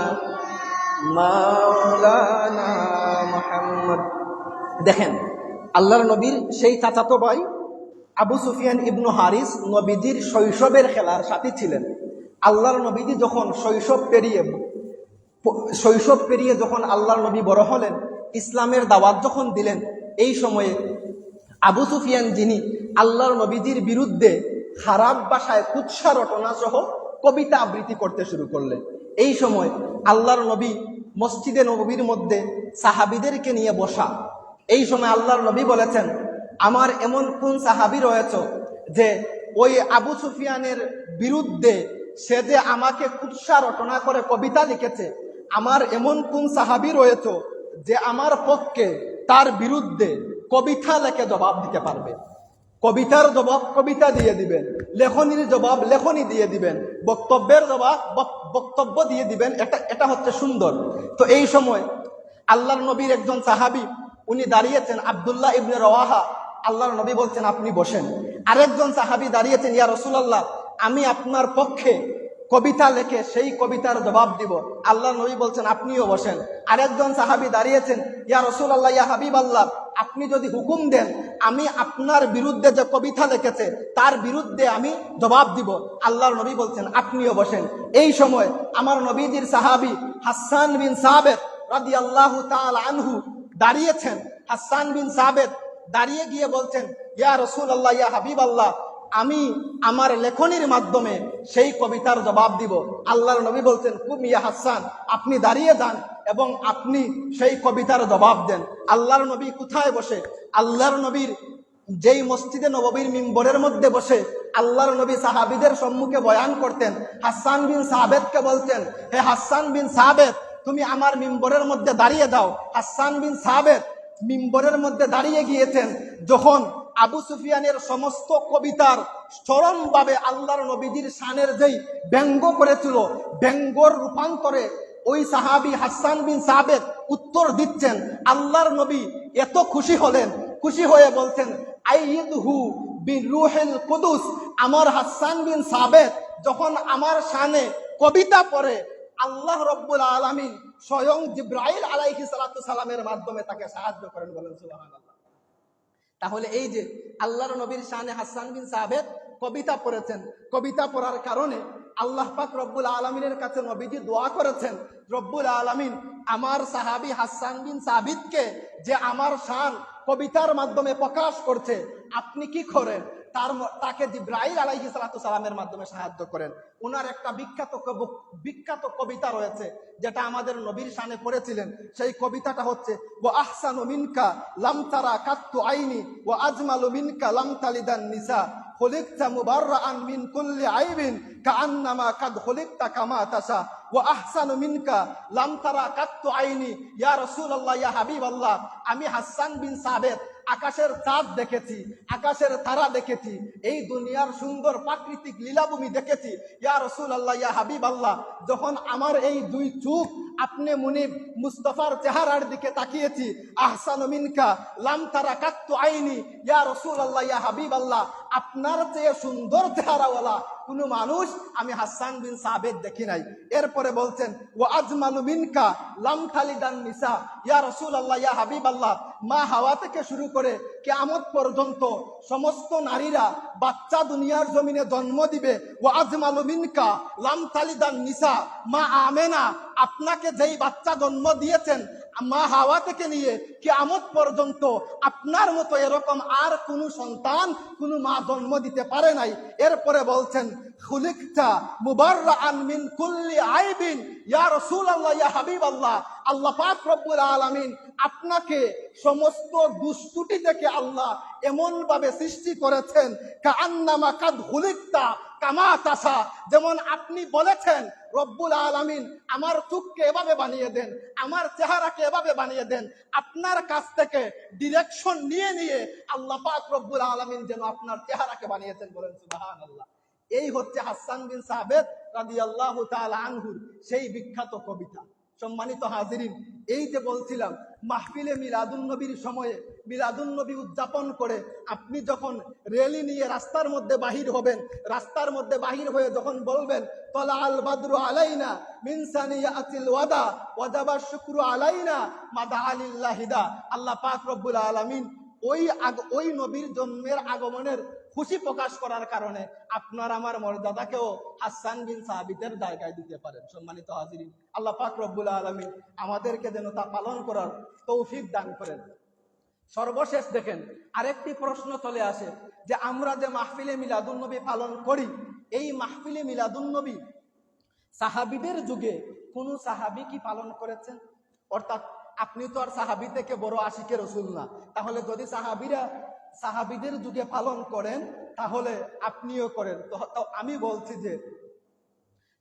মাওলানা মুহাম্মদ। দেখেন, আল্লাহর নবীর সেই চাচাতো ভাই আবু সুফিয়ান ইবনু হারিস নবীজির শৈশবের খেলার সাথী ছিলেন। আল্লাহর নবীজি যখন শৈশব পেরিয়ে যখন আল্লাহর নবী বড় হলেন, ইসলামের দাওয়াত যখন দিলেন, এই সময়ে আবু সুফিয়ান, যিনি আল্লাহর নবীজির বিরুদ্ধে খারাপ ভাষায় কুৎসা রটনা সহ কবিতা আবৃত্তি করতে শুরু করলেন। এই সময় আল্লাহর নবী মসজিদে নববীর মধ্যে সাহাবীদেরকে নিয়ে বসা। এই সময় আল্লাহর নবী বলেছেন, আমার এমন কোন সাহাবী রয়েছে যে ওই আবু সুফিয়ানের বিরুদ্ধে সে যে আমাকে কুৎসা রটনা করে কবিতা লিখেছে, আমার এমন কোন সাহাবী রয়েছে যে আমার পক্ষে তার বিরুদ্ধে কবিতা লেখে জবাব দিতে পারবে। কবিতার জবাব কবিতা দিয়ে দিবেন, লেখনির জবাব লেখনি দিয়ে দিবেন, বক্তব্যের জবাব বক্তব্য দিয়ে দিবেন। এটা হচ্ছে সুন্দর। তো এই সময় আল্লাহর নবীর একজন সাহাবী, উনি দাঁড়িয়েছেন, আব্দুল্লাহ ইবনে রওয়াহা। আল্লাহর নবী বলছেন, আপনি বসেন। আরেকজন সাহাবী দাঁড়িয়েছেন, ইয়া রাসূলুল্লাহ, আমি আপনার পক্ষে কবিতা লেখে সেই কবিতার জবাব দিব। আল্লাহর নবী বলছেন, আপনিও বসেন। আরেকজন সাহাবী দাঁড়িয়েছেন, ইয়া রাসূলুল্লাহ, ইয়া হাবিবাল্লাহ, আপনি যদি হুকুম দেন, আমি আপনার বিরুদ্ধে যে কবিতা লিখেছে তার বিরুদ্ধে আমি জবাব দিব। আল্লাহর নবী বলছেন, আপনিও বসেন। এই সময় আমার নবীজির সাহাবী হাসান বিন সাবেত রাদিয়াল্লাহু তাআলা আনহু দাঁড়িয়েছেন। হাসান বিন সাবেত দাঁড়িয়ে গিয়ে বলছেন, ইয়া রাসূলুল্লাহ, ইয়া হাবিবাল্লাহ, আমি আমার লেখনির মাধ্যমে সেই কবিতার জবাব দিব। আল্লাহর নবী বলছেন, কুম ইয়া হাসান, আপনি দাঁড়িয়ে যান এবং আপনি সেই কবিতার জবাব দেন। আল্লাহর নবী কোথায় বসে? আল্লাহর নবীর যেই মসজিদে নববীর মিম্বরের মধ্যে বসে আল্লাহর নবী সাহাবীদের সম্মুখে বয়ান করতেন, হাসান বিন সাবেতকে বলতেন, হে হাসান বিন সাবেত, তুমি আমার মিম্বরের মধ্যে দাঁড়িয়ে যাও। হাসান বিন সাবেত মিম্বরের মধ্যে দাঁড়িয়ে গিয়েছেন। যখন আবু সুফিয়ানের সমস্ত কবিতার চরমভাবে আল্লাহর নবীজির শানের যেই ব্যঙ্গ করেছিল, ব্যঙ্গর রূপান্তরে ওই সাহাবী হাসান বিন সাবেত উত্তর দিচ্ছেন, আল্লাহর নবী এত খুশি হলেন, খুশি হয়ে বলছেন, আইয়িদহু বিরূহিল কুদুস। আমার হাসান বিন সাবেত যখন আমার শানে কবিতা পড়ে, আল্লাহ রব্বুল আলামিন স্বয়ং জিবরাইল আলাইহিস সালাতু সালামের মাধ্যমে তাকে সাহায্য করেন। বলেন সুবহানাল্লাহ। তাহলে এই যে আল্লাহর নবীর শানে হাসান বিন সাবেত কবিতা পড়েছেন, কবিতা পড়ার কারণে আল্লাহ পাক রব্বুল আলামিনের কাছে নবীজি দোয়া করেছেন, রব্বুল আলামিন আমার সাহাবী হাসান বিন সাবিতকে যে আমার শান কবিতার মাধ্যমে প্রকাশ করছে, আপনি কি করেন, তাকে জিবরাইল আলাইহিস সালাতু সালামের মাধ্যমে সাহায্য করেন। ওনার একটা বিখ্যাত কবিতা রয়েছে, যেটা আমাদের নবীর শানে পড়েছিলেন। সেই কবিতাটা হচ্ছে, ওয়া আহসানু মিনকা লাম তারা কাত্তু আইনি ওয়া আজমালু মিনকা লাম তালিদান নিসা খুলিকতা মুবাররাআন মিন কুল্লি আইবিন কাআন্নামা কাদ খুলিকতা কামা তাশা ওয়া আহসানু মিনকা লাম তারা কাত্তু আইনি। ইয়া রাসূলুল্লাহ, ইয়া হাবিবাল্লাহ, আমি হাসান বিন সাবেত আকাশের চাঁদ দেখেছি, আকাশের তারা দেখেছি, এই দুনিয়ার সুন্দর প্রাকৃতিক লীলাভূমি দেখেছি। ইয়া রাসূলুল্লাহ, ইয়া হাবিব আল্লাহ, যখন আমার এই দুই চোখ আপনি মুনিব মুস্তাফার চেহারার দিকে তাকিয়েছি, আহসানু মিনকা লাম তারা কাত্তু আইনি, ইয়া রাসূলুল্লাহ, ইয়া হাবিব আল্লাহ, আপনার চেয়ে সুন্দর চেহারাওয়ালা কোনো মানুষ আমি হাসান বিন সাবিত দেখি নাই। এরপরে বলছেন ওয়া আজমালু মিনকা লাম খালিদান নিসা, ইয়া রাসূলুল্লাহ, ইয়া হাবিব আল্লাহ, মা হাওয়া থেকে শুরু করে কিয়ামত পর্যন্ত সমস্ত নারীরা বাচ্চা দুনিয়ার জমিনে জন্ম দিবে। ওয়া আজমালু মিনকা লাম খালিদান নিসা, মা আমেনা আপনাকে যেই বাচ্চা জন্ম দিয়েছেন মা হাওয়া থেকে নিয়ে কিয়ামত পর্যন্ত আপনার মতো এরকম আর কোনো সন্তান কোনো মা জন্ম দিতে পারে নাই। এরপরে বলছেন খুলিকতা মুবাররাআন মিন কুল্লি আইবিন, ইয়া রাসূলুল্লাহ, ইয়া হাবিবাল্লাহ, আল্লাহ পাক রব্বুল আলামিন আপনাকে সমস্ত দুষ্টুটি থেকে আল্লাহ এমন ভাবে সৃষ্টি করেছেন কাআন্নামা কাদ খুলিকতা কামা তাসা, যেমন আপনি বলেছেন রব্বুল আলামিন আমার চোখকে এভাবে বানিয়ে দেন, আমার চেহারাকে এভাবে বানিয়ে দেন, আপনার কাছ থেকে ডিরেকশন নিয়ে নিয়ে আল্লাহ পাক রব্বুল আলামিন যেন আপনার চেহারাকে বানিয়েছেন। বলেন সুবহানাল্লাহ। এই হচ্ছে হাসান বিন সাবিত রাদিয়াল্লাহু তাআলা আনহুর সেই বিখ্যাত কবিতা। সম্মানিত হাজিরিন, এই যে বলছিলাম মাহফিলে মিলাদুন নবীর সময়ে মিলাদুন নবী উদযাপন করে আপনি যখন র্যালি নিয়ে রাস্তার মধ্যে বাহির হবেন, রাস্তার মধ্যে বাহির হয়ে যখন বলবেন তলা আল বাদরু আলাইনা মিন সানিয়াতিল ওয়াদা ওয়াজাবা শুকরু আলাইনা মাদা আলিল্লাহিদা, আল্লাহ পাক রব্বুল আলামিন ওই নবীর জন্মের আগমনের খুশি প্রকাশ করার কারণে আপনার আমার মর্যাদাকেও হাসান বিন সাবিতের জায়গায় দিতে পারেন। সম্মানিত হাজিরিন, আল্লাহ পাক রব্বুল আলামিন আমাদেরকে যেন তা পালন করার তৌফিক দান করেন। সর্বশেষ দেখেন আরেকটি প্রশ্ন চলে আসে যে আমরা যে মাহফিলে মিলাদুন নবী পালন করি, এই মাহফিলে মিলাদুন নবী সাহাবীদের যুগে কোন সাহাবী কি পালন করেছেন? অর্থাৎ আপনি তো আর সাহাবী থেকে বড় আশিকে রসুল না, তাহলে যদি সাহাবীদের যুগে পালন করেন তাহলে আপনিও করেন। তো আমি বলছি যে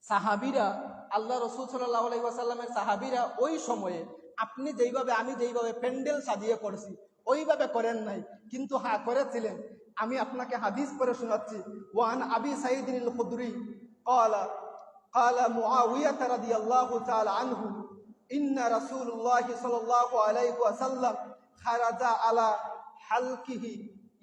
সাহাবীরা আল্লাহ রসুল সাল্লাল্লাহু আলাইহি ওয়াসাল্লামের সাহাবীরা ওই সময়ে আপনি যেইভাবে আমি যেইভাবে প্যান্ডেল সাজিয়ে করছি ওইভাবে করেন নাই, কিন্তু হ্যাঁ করেছিলেন। আমি আপনাকে হাদিস পড়ে শোনাচ্ছি। ওয়ান আবি সাঈদ আল খুদরি ক্বালা মুআবিয়া রাদিয়াল্লাহু তাআলা আনহু ইন্না রাসূলুল্লাহ সাল্লাল্লাহু আলাইহি ওয়াসাল্লাম খারাজা আলা হালকিহি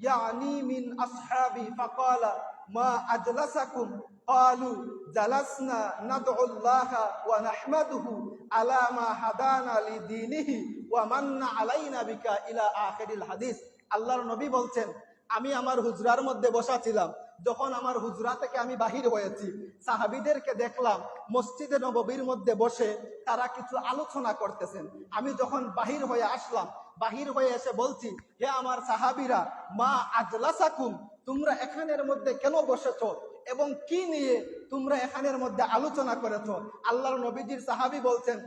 ইয়ানি মিন আসহাবি ফাকালা মা আজলাসাকুম ক্বালু জালাসনা নাদউল্লাহা ওয়া নাহমাদুহু আলা মা হাদানা লিদীনিহি ওয়া মান্না আলাইনা বিকা ইলা আখিরিল হাদিস। আল্লাহর নবী বলছেন আমি আমার হুজরার মধ্যে বসা ছিলাম, যখন আমার হুজরা থেকে আমি বাহির হয়েছি সাহাবীদেরকে দেখলাম মসজিদে নববীর মধ্যে বসে তারা কিছু আলোচনা করতেছেন। আমি যখন বাহির হয়ে আসলাম, বাহির হয়ে এসে বলছি হে আমার সাহাবীরা মা আজলাসাকুম, তোমরা এখানের মধ্যে কেন বসেছো এবং কি নিয়ে তোমরা এখানের মধ্যে আলোচনা করেছো? আল্লাহর নবীজির সাহাবী বলছেন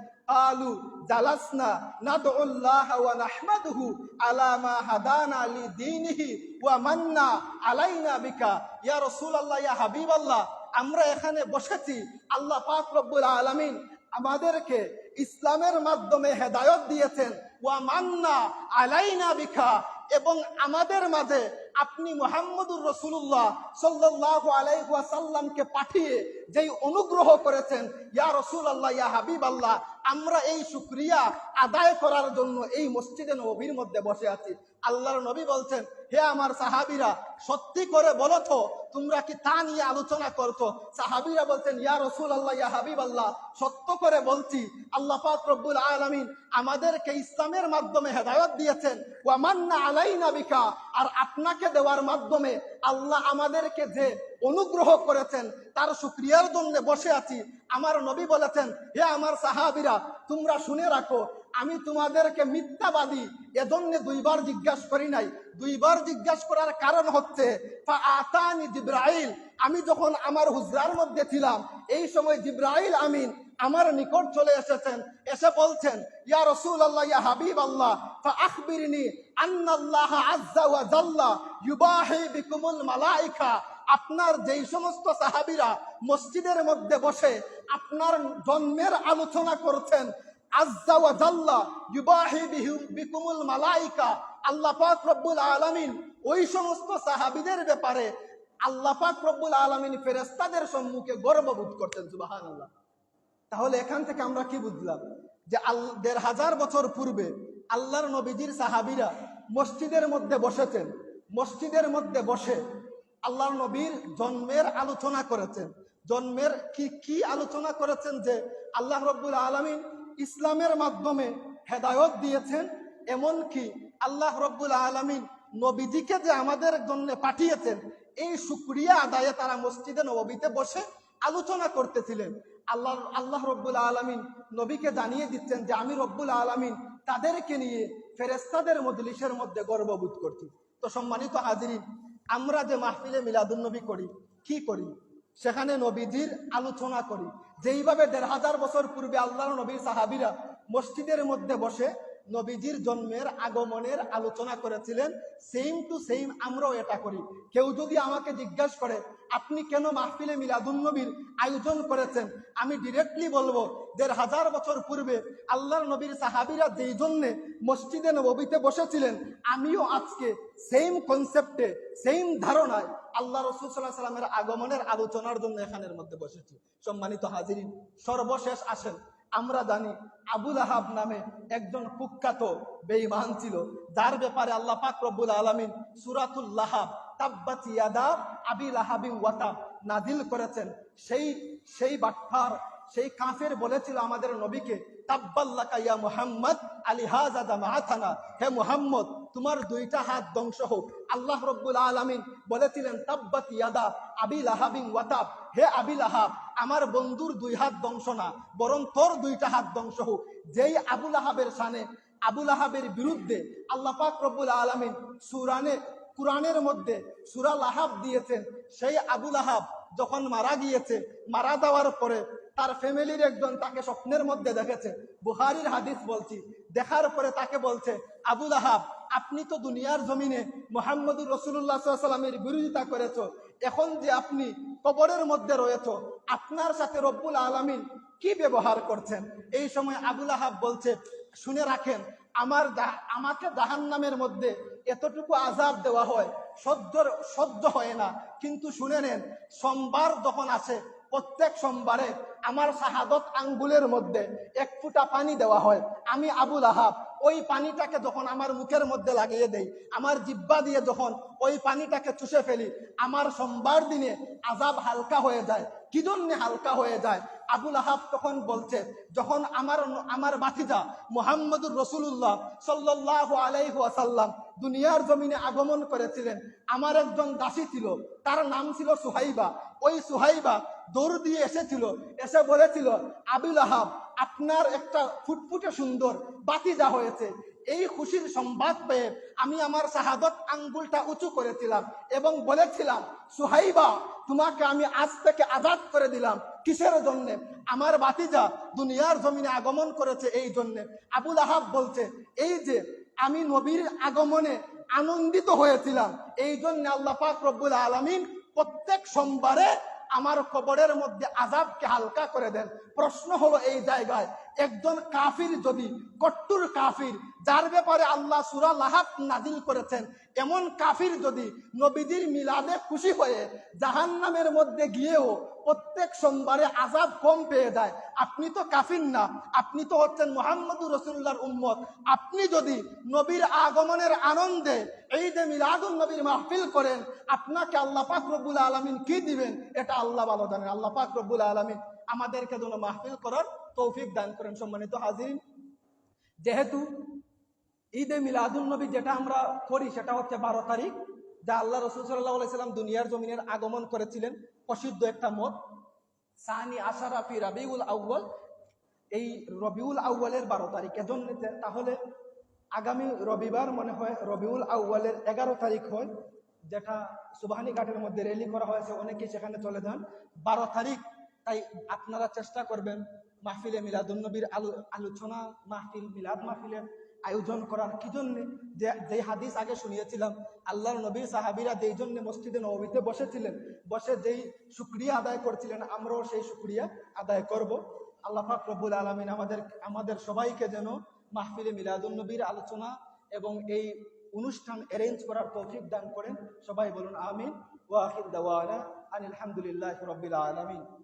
আলু জালাসনা নাদউল্লাহ ওয়া নাহমাদুহু আলা মা হাদানা লিদীনিহি ওয়া মান্না আলাইনা বিকা, ইয়া রাসূলুল্লাহ, ইয়া হাবিবাল্লাহ, আমরা এখানে বসেছি আল্লাহ পাক রব্বুল আলামিন আমাদেরকে ইসলামের মাধ্যমে হেদায়েত দিয়েছেন, ওয়া মান্না আলাইনা বিকা, এবং আমাদের মাঝে আপনি মুহাম্মদুর রাসূলুল্লাহ সাল্লাল্লাহু আলাইহি ওয়াসাল্লামকে পাঠিয়ে যেই অনুগ্রহ করেছেন, ইয়া রাসূলুল্লাহ, ইয়া হাবিবাল্লাহ, আমরা এই শুকরিয়া আদায় করার জন্য এই মসজিদে নববীর মধ্যে বসে আছি। আল্লাহর নবী বলছেন হে আমার সাহাবীরা সত্যি করে বলো তো তোমরা কি তা নিয়ে আলোচনা করছো? সাহাবীরা বলছেন ইয়া রাসূলুল্লাহ, ইয়া হাবিবাল্লাহ, সত্য করে বলছি আল্লাহ পাক রব্বুল আলামিন আমাদেরকে ইসলামের মাধ্যমে হেদায়েত দিয়েছেন, ওয়া মান্না আলাইনা বিকা, আর আপনাকে দেওয়ার মাধ্যমে আল্লাহ আমাদেরকে যে অনুগ্রহ করেছেন তার শুকরিয়ার জন্য বসে আছি। আমার নবী বলেছেন হে আমার সাহাবীরা তোমরা শুনে রাখো আমি তোমাদেরকে মিথ্যাবাদী এজন্য দুইবার জিজ্ঞাসা করি নাই। দুইবার জিজ্ঞাসা করার কারণ হচ্ছে ফাআতানি জিবরাইল, আমি যখন আমার হুজরার মধ্যে ছিলাম এই সময় জিবরাইল আমিন আমার নিকট চলে এসেছেন, এসে বলছেন ইয়া রাসূলুল্লাহ, ইয়া হাবিবাল্লাহ, ফাআখবিরনি আন্নাল্লাহ আযজা ওয়া জাল্লা ইউবাহি বিকুমুল মালায়েকা, আপনার যেই সমস্ত সাহাবীরা মসজিদের মধ্যে বসে আপনার জন্মের আলোচনা করছেন, আযজা ওয়া জাল্লা ইউবাহি বিকুমুল মালায়েকা, আল্লাহ পাক রব্বুল আলামিন ওই সমস্ত সাহাবীদের ব্যাপারে আল্লাহ পাক রব্বুল আলামিন ফেরেশতাদের সম্মুখে গর্ববোধ করতেন। সুবহানাল্লাহ। তাহলে এখান থেকে আমরা কি বুঝলাম? যে ১৫০০ বছর পূর্বে আল্লাহর নবীজির সাহাবীরা মসজিদের মধ্যে বসেছেন, মসজিদের মধ্যে বসে আল্লাহর নবীর জন্মের আলোচনা করেছেন। জন্মের কি আলোচনা করেছেন? যে আল্লাহ রব্বুল আলামিন ইসলামের মাধ্যমে হেদায়েত দিয়েছেন, এমন কি আল্লাহ রব্বুল আলামিন নবীজিকে যে আমাদের জন্য পাঠিয়েছেন, এই শুকরিয়া আদায়ে তারা মসজিদে নববীতে বসে আলোচনা করতেছিলেন। আল্লাহ রব্বুল আলামিন নবীকে জানিয়ে দিচ্ছেন যে আমি রব্বুল আলামিন তাদেরকে নিয়ে ফেরেশতাদের মজলিসের মধ্যে গর্ববোধ করছি। তো সম্মানিত হাজিরিন, আমরা যে মাহফিলে মিলাদুন নবী করি, কি করি? সেখানে নবীজির আলোচনা করি। যেইভাবে ১৫০০ বছর পূর্বে আল্লাহর নবীর সাহাবীরা মসজিদের মধ্যে বসে নবীজির জন্মের আগমনের আলোচনা করেছিলেন, সেম টু সেম আমরাও এটা করি। কেউ যদি আমাকে জিজ্ঞাসা করে আপনি কেন মাহফিলে মিলাদুন নবীর আয়োজন করেছেন, আমি ডিরেক্টলি বলবো ১৫০০ বছর পূর্বে আল্লাহর নবীর সাহাবীরা যেই জন্যে মসজিদে নববীতে বসেছিলেন, আমিও আজকে সেম কনসেপ্টে, সেম ধারণায় আল্লাহ রাসূল সাল্লাল্লাহু আলাইহি ওয়াসাল্লামের আগমনের আলোচনার জন্য এখানের মধ্যে বসেছি। সম্মানিত হাজিরিন, সর্বশেষ আসেন, আমরা জানি আবু লাহাব নামে একজন কুখ্যাত বেঈমান ছিল, যার ব্যাপারে আল্লাহ পাক রব্বুল আলামিন সূরাতুল লাহাব তাব্বাত ইয়াদা আবি লাহাবিন ওয়া তাব নাজিল করেছেন। সেই বাটফার, সেই কাফের বলেছিল আমাদের নবীকে, তাব্বাল্লাকা ইয়া মুহাম্মদ আলিহাযা জামাআতানা, হে মুহাম্মদ তোমার 2টা হাত ধ্বংস হোক। আল্লাহ রব্বুল আলামিন বলেছিলেন তাব্বাত ইয়াদা আবি লাহাবিন ওয়া তাব, হে আবি লাহাব আমার বন্ধুর 2 হাত ধ্বংস না, বরং তোর 2টা হাত ধ্বংস হোক। যেই আবু লাহাবের শানে, আবু লাহাবের বিরুদ্ধে আল্লাহ পাক রব্বুল আলামিন কুরআনের মধ্যে সূরা লাহাব দিয়েছেন, সেই আবু লাহাব যখন মারা গিয়েছে, মারা যাওয়ার পরে তার ফ্যামিলির একজন তাকে স্বপ্নের মধ্যে দেখেছে, বুখারীর হাদিস বলছি, দেখার পরে তাকে বলছে, আবু লাহাব আপনি তো দুনিয়ার জমিনে মুহাম্মদুর রাসূলুল্লাহ সাল্লাল্লাহু আলাইহি ওয়াসাল্লামের বিরোধিতা করেছো, এখন যে আপনি কবরের মধ্যে রয়েছো, আপনার সাথে রব্বুল আলামিন কি ব্যবহার করছেন? এই সময় আবু লাহাব বলছে, শুনে রাখেন, আমাকে জাহান্নামের মধ্যে এতটুকু আযাব দেওয়া হয়, সহ্য হয় না, কিন্তু শুনে নেন, সোমবার যখন আসে, প্রত্যেক সোমবারে আমার শাহাদত আঙ্গুলের মধ্যে 1 ফোঁটা পানি দেওয়া হয়। আমি আবু লাহাব ওই পানিটাকে যখন আমার মুখের মধ্যে লাগিয়ে দেই, আমার জিহ্বা দিয়ে যখন ওই পানিটাকে চুষে ফেলি, আমার সোমবার দিনে আযাব হালকা হয়ে যায়। কি জন্য হালকা হয়ে যায়? আবু লাহাব তখন বলছে, যখন আমার ভাতিজা মুহাম্মদুর রাসূলুল্লাহ সাল্লাল্লাহু আলাইহি ওয়াসাল্লাম দুনিয়ার জমিনে আগমন করেছিলেন, আমার একজন দাসী ছিল, তার নাম ছিল সুহাইবা। ওই সুহাইবা দৌড় দিয়ে এসেছিল, এসে বলেছিল, আবু লাহাব আপনার একটা ফুটফুটে সুন্দর ভাতিজা হয়েছে। এই খুশির সংবাদ পেয়ে আমি আমার শাহাদত আঙ্গুলটা উঁচু করেছিলাম এবং বলেছিলাম, সুহাইবা তোমাকে আমি আজ থেকে আজাদ করে দিলাম। কিসের জন্যে? আমার ভাতিজা দুনিয়ার জমিনে আগমন করেছে এই জন্যে। আবু লাহাব বলছে, এই যে আমি নবীর আগমনে আনন্দিত হয়েছিলাম, এই জন্য আল্লাহ পাক রব্বুল আলামিন প্রত্যেক সোমবারে আমার কবরের মধ্যে আযাবকে হালকা করে দেন। প্রশ্ন হলো এই জায়গায়, একজন কাফির যদি, কট্টর কাফির, যার ব্যাপারে আল্লাহ সূরা লাহাব নাজিল করেছেন, এমন কাফির যদি নবীজির মিলাদে খুশি হয়ে জাহান্নামের মধ্যে গিয়েও প্রত্যেক সোমবারে আযাব কম পেয়ে যায়, আপনি তো কাফির না, আপনি তো হচ্ছেন মুহাম্মদুর রাসূলুল্লাহর উম্মত। আপনি যদি নবীর আগমনের আনন্দে ঈদে মিলাদুন নবীর মাহফিল করেন, আপনাকে আল্লাহ পাক রব্বুল আলামিন কি দিবেন এটা আল্লাহ ভালো জানেন। আল্লাহ পাক রব্বুল আলামিন আমাদেরকে যেন মাহফিল করার তৌফিক দান করেন। সম্মানিত হাজিরিন, যেহেতু ঈদে মিলাদুন নবী যেটা আমরা করি সেটা হচ্ছে 12 তারিখ, যা আল্লাহ রাসূল সাল্লাল্লাহু আলাইহি সাল্লাম দুনিয়ার জমিনের আগমন করেছিলেন, প্রসিদ্ধ একটা মত। সানি আশারা ফি রবিউল আউয়াল, এই রবিউল আউয়ালের 12 তারিখ। এজন্য তাহলে আগামী রবিবার মনে হয় রবিউল আউয়ালের 11 তারিখ হয়, যেটা সুবহানী ঘাটের মধ্যে র্যালি করা হয়েছে, অনেকেই সেখানে চলে যান। 12 তারিখ, তাই আপনারা চেষ্টা করবেন মাহফিলে মিলাদুন নবীর আলোচনা মাহফিল, মিলাদ মাহফিলের আয়োজন করার। কি জন্য? যে হাদিস আগে শুনিয়েছিলাম, আল্লাহর নবীর সাহাবীরা যেই জন্য মসজিদে নববীতে বসেছিলেন, বসে যেই শুকরিয়া আদায় করছিলেন, আমরাও সেই শুকরিয়া আদায় করব। আল্লাহ পাক রব্বুল আলামিন আমাদের সবাইকে যেন মাহফিলে মিলাদুন নবীর আলোচনা এবং এই অনুষ্ঠান অ্যারেঞ্জ করার তৌফিক দান করেন। সবাই বলুন আমিন। ওয়া আখির দাওয়ানা আনিল হামদুলিল্লাহি রাব্বিল আলামিন।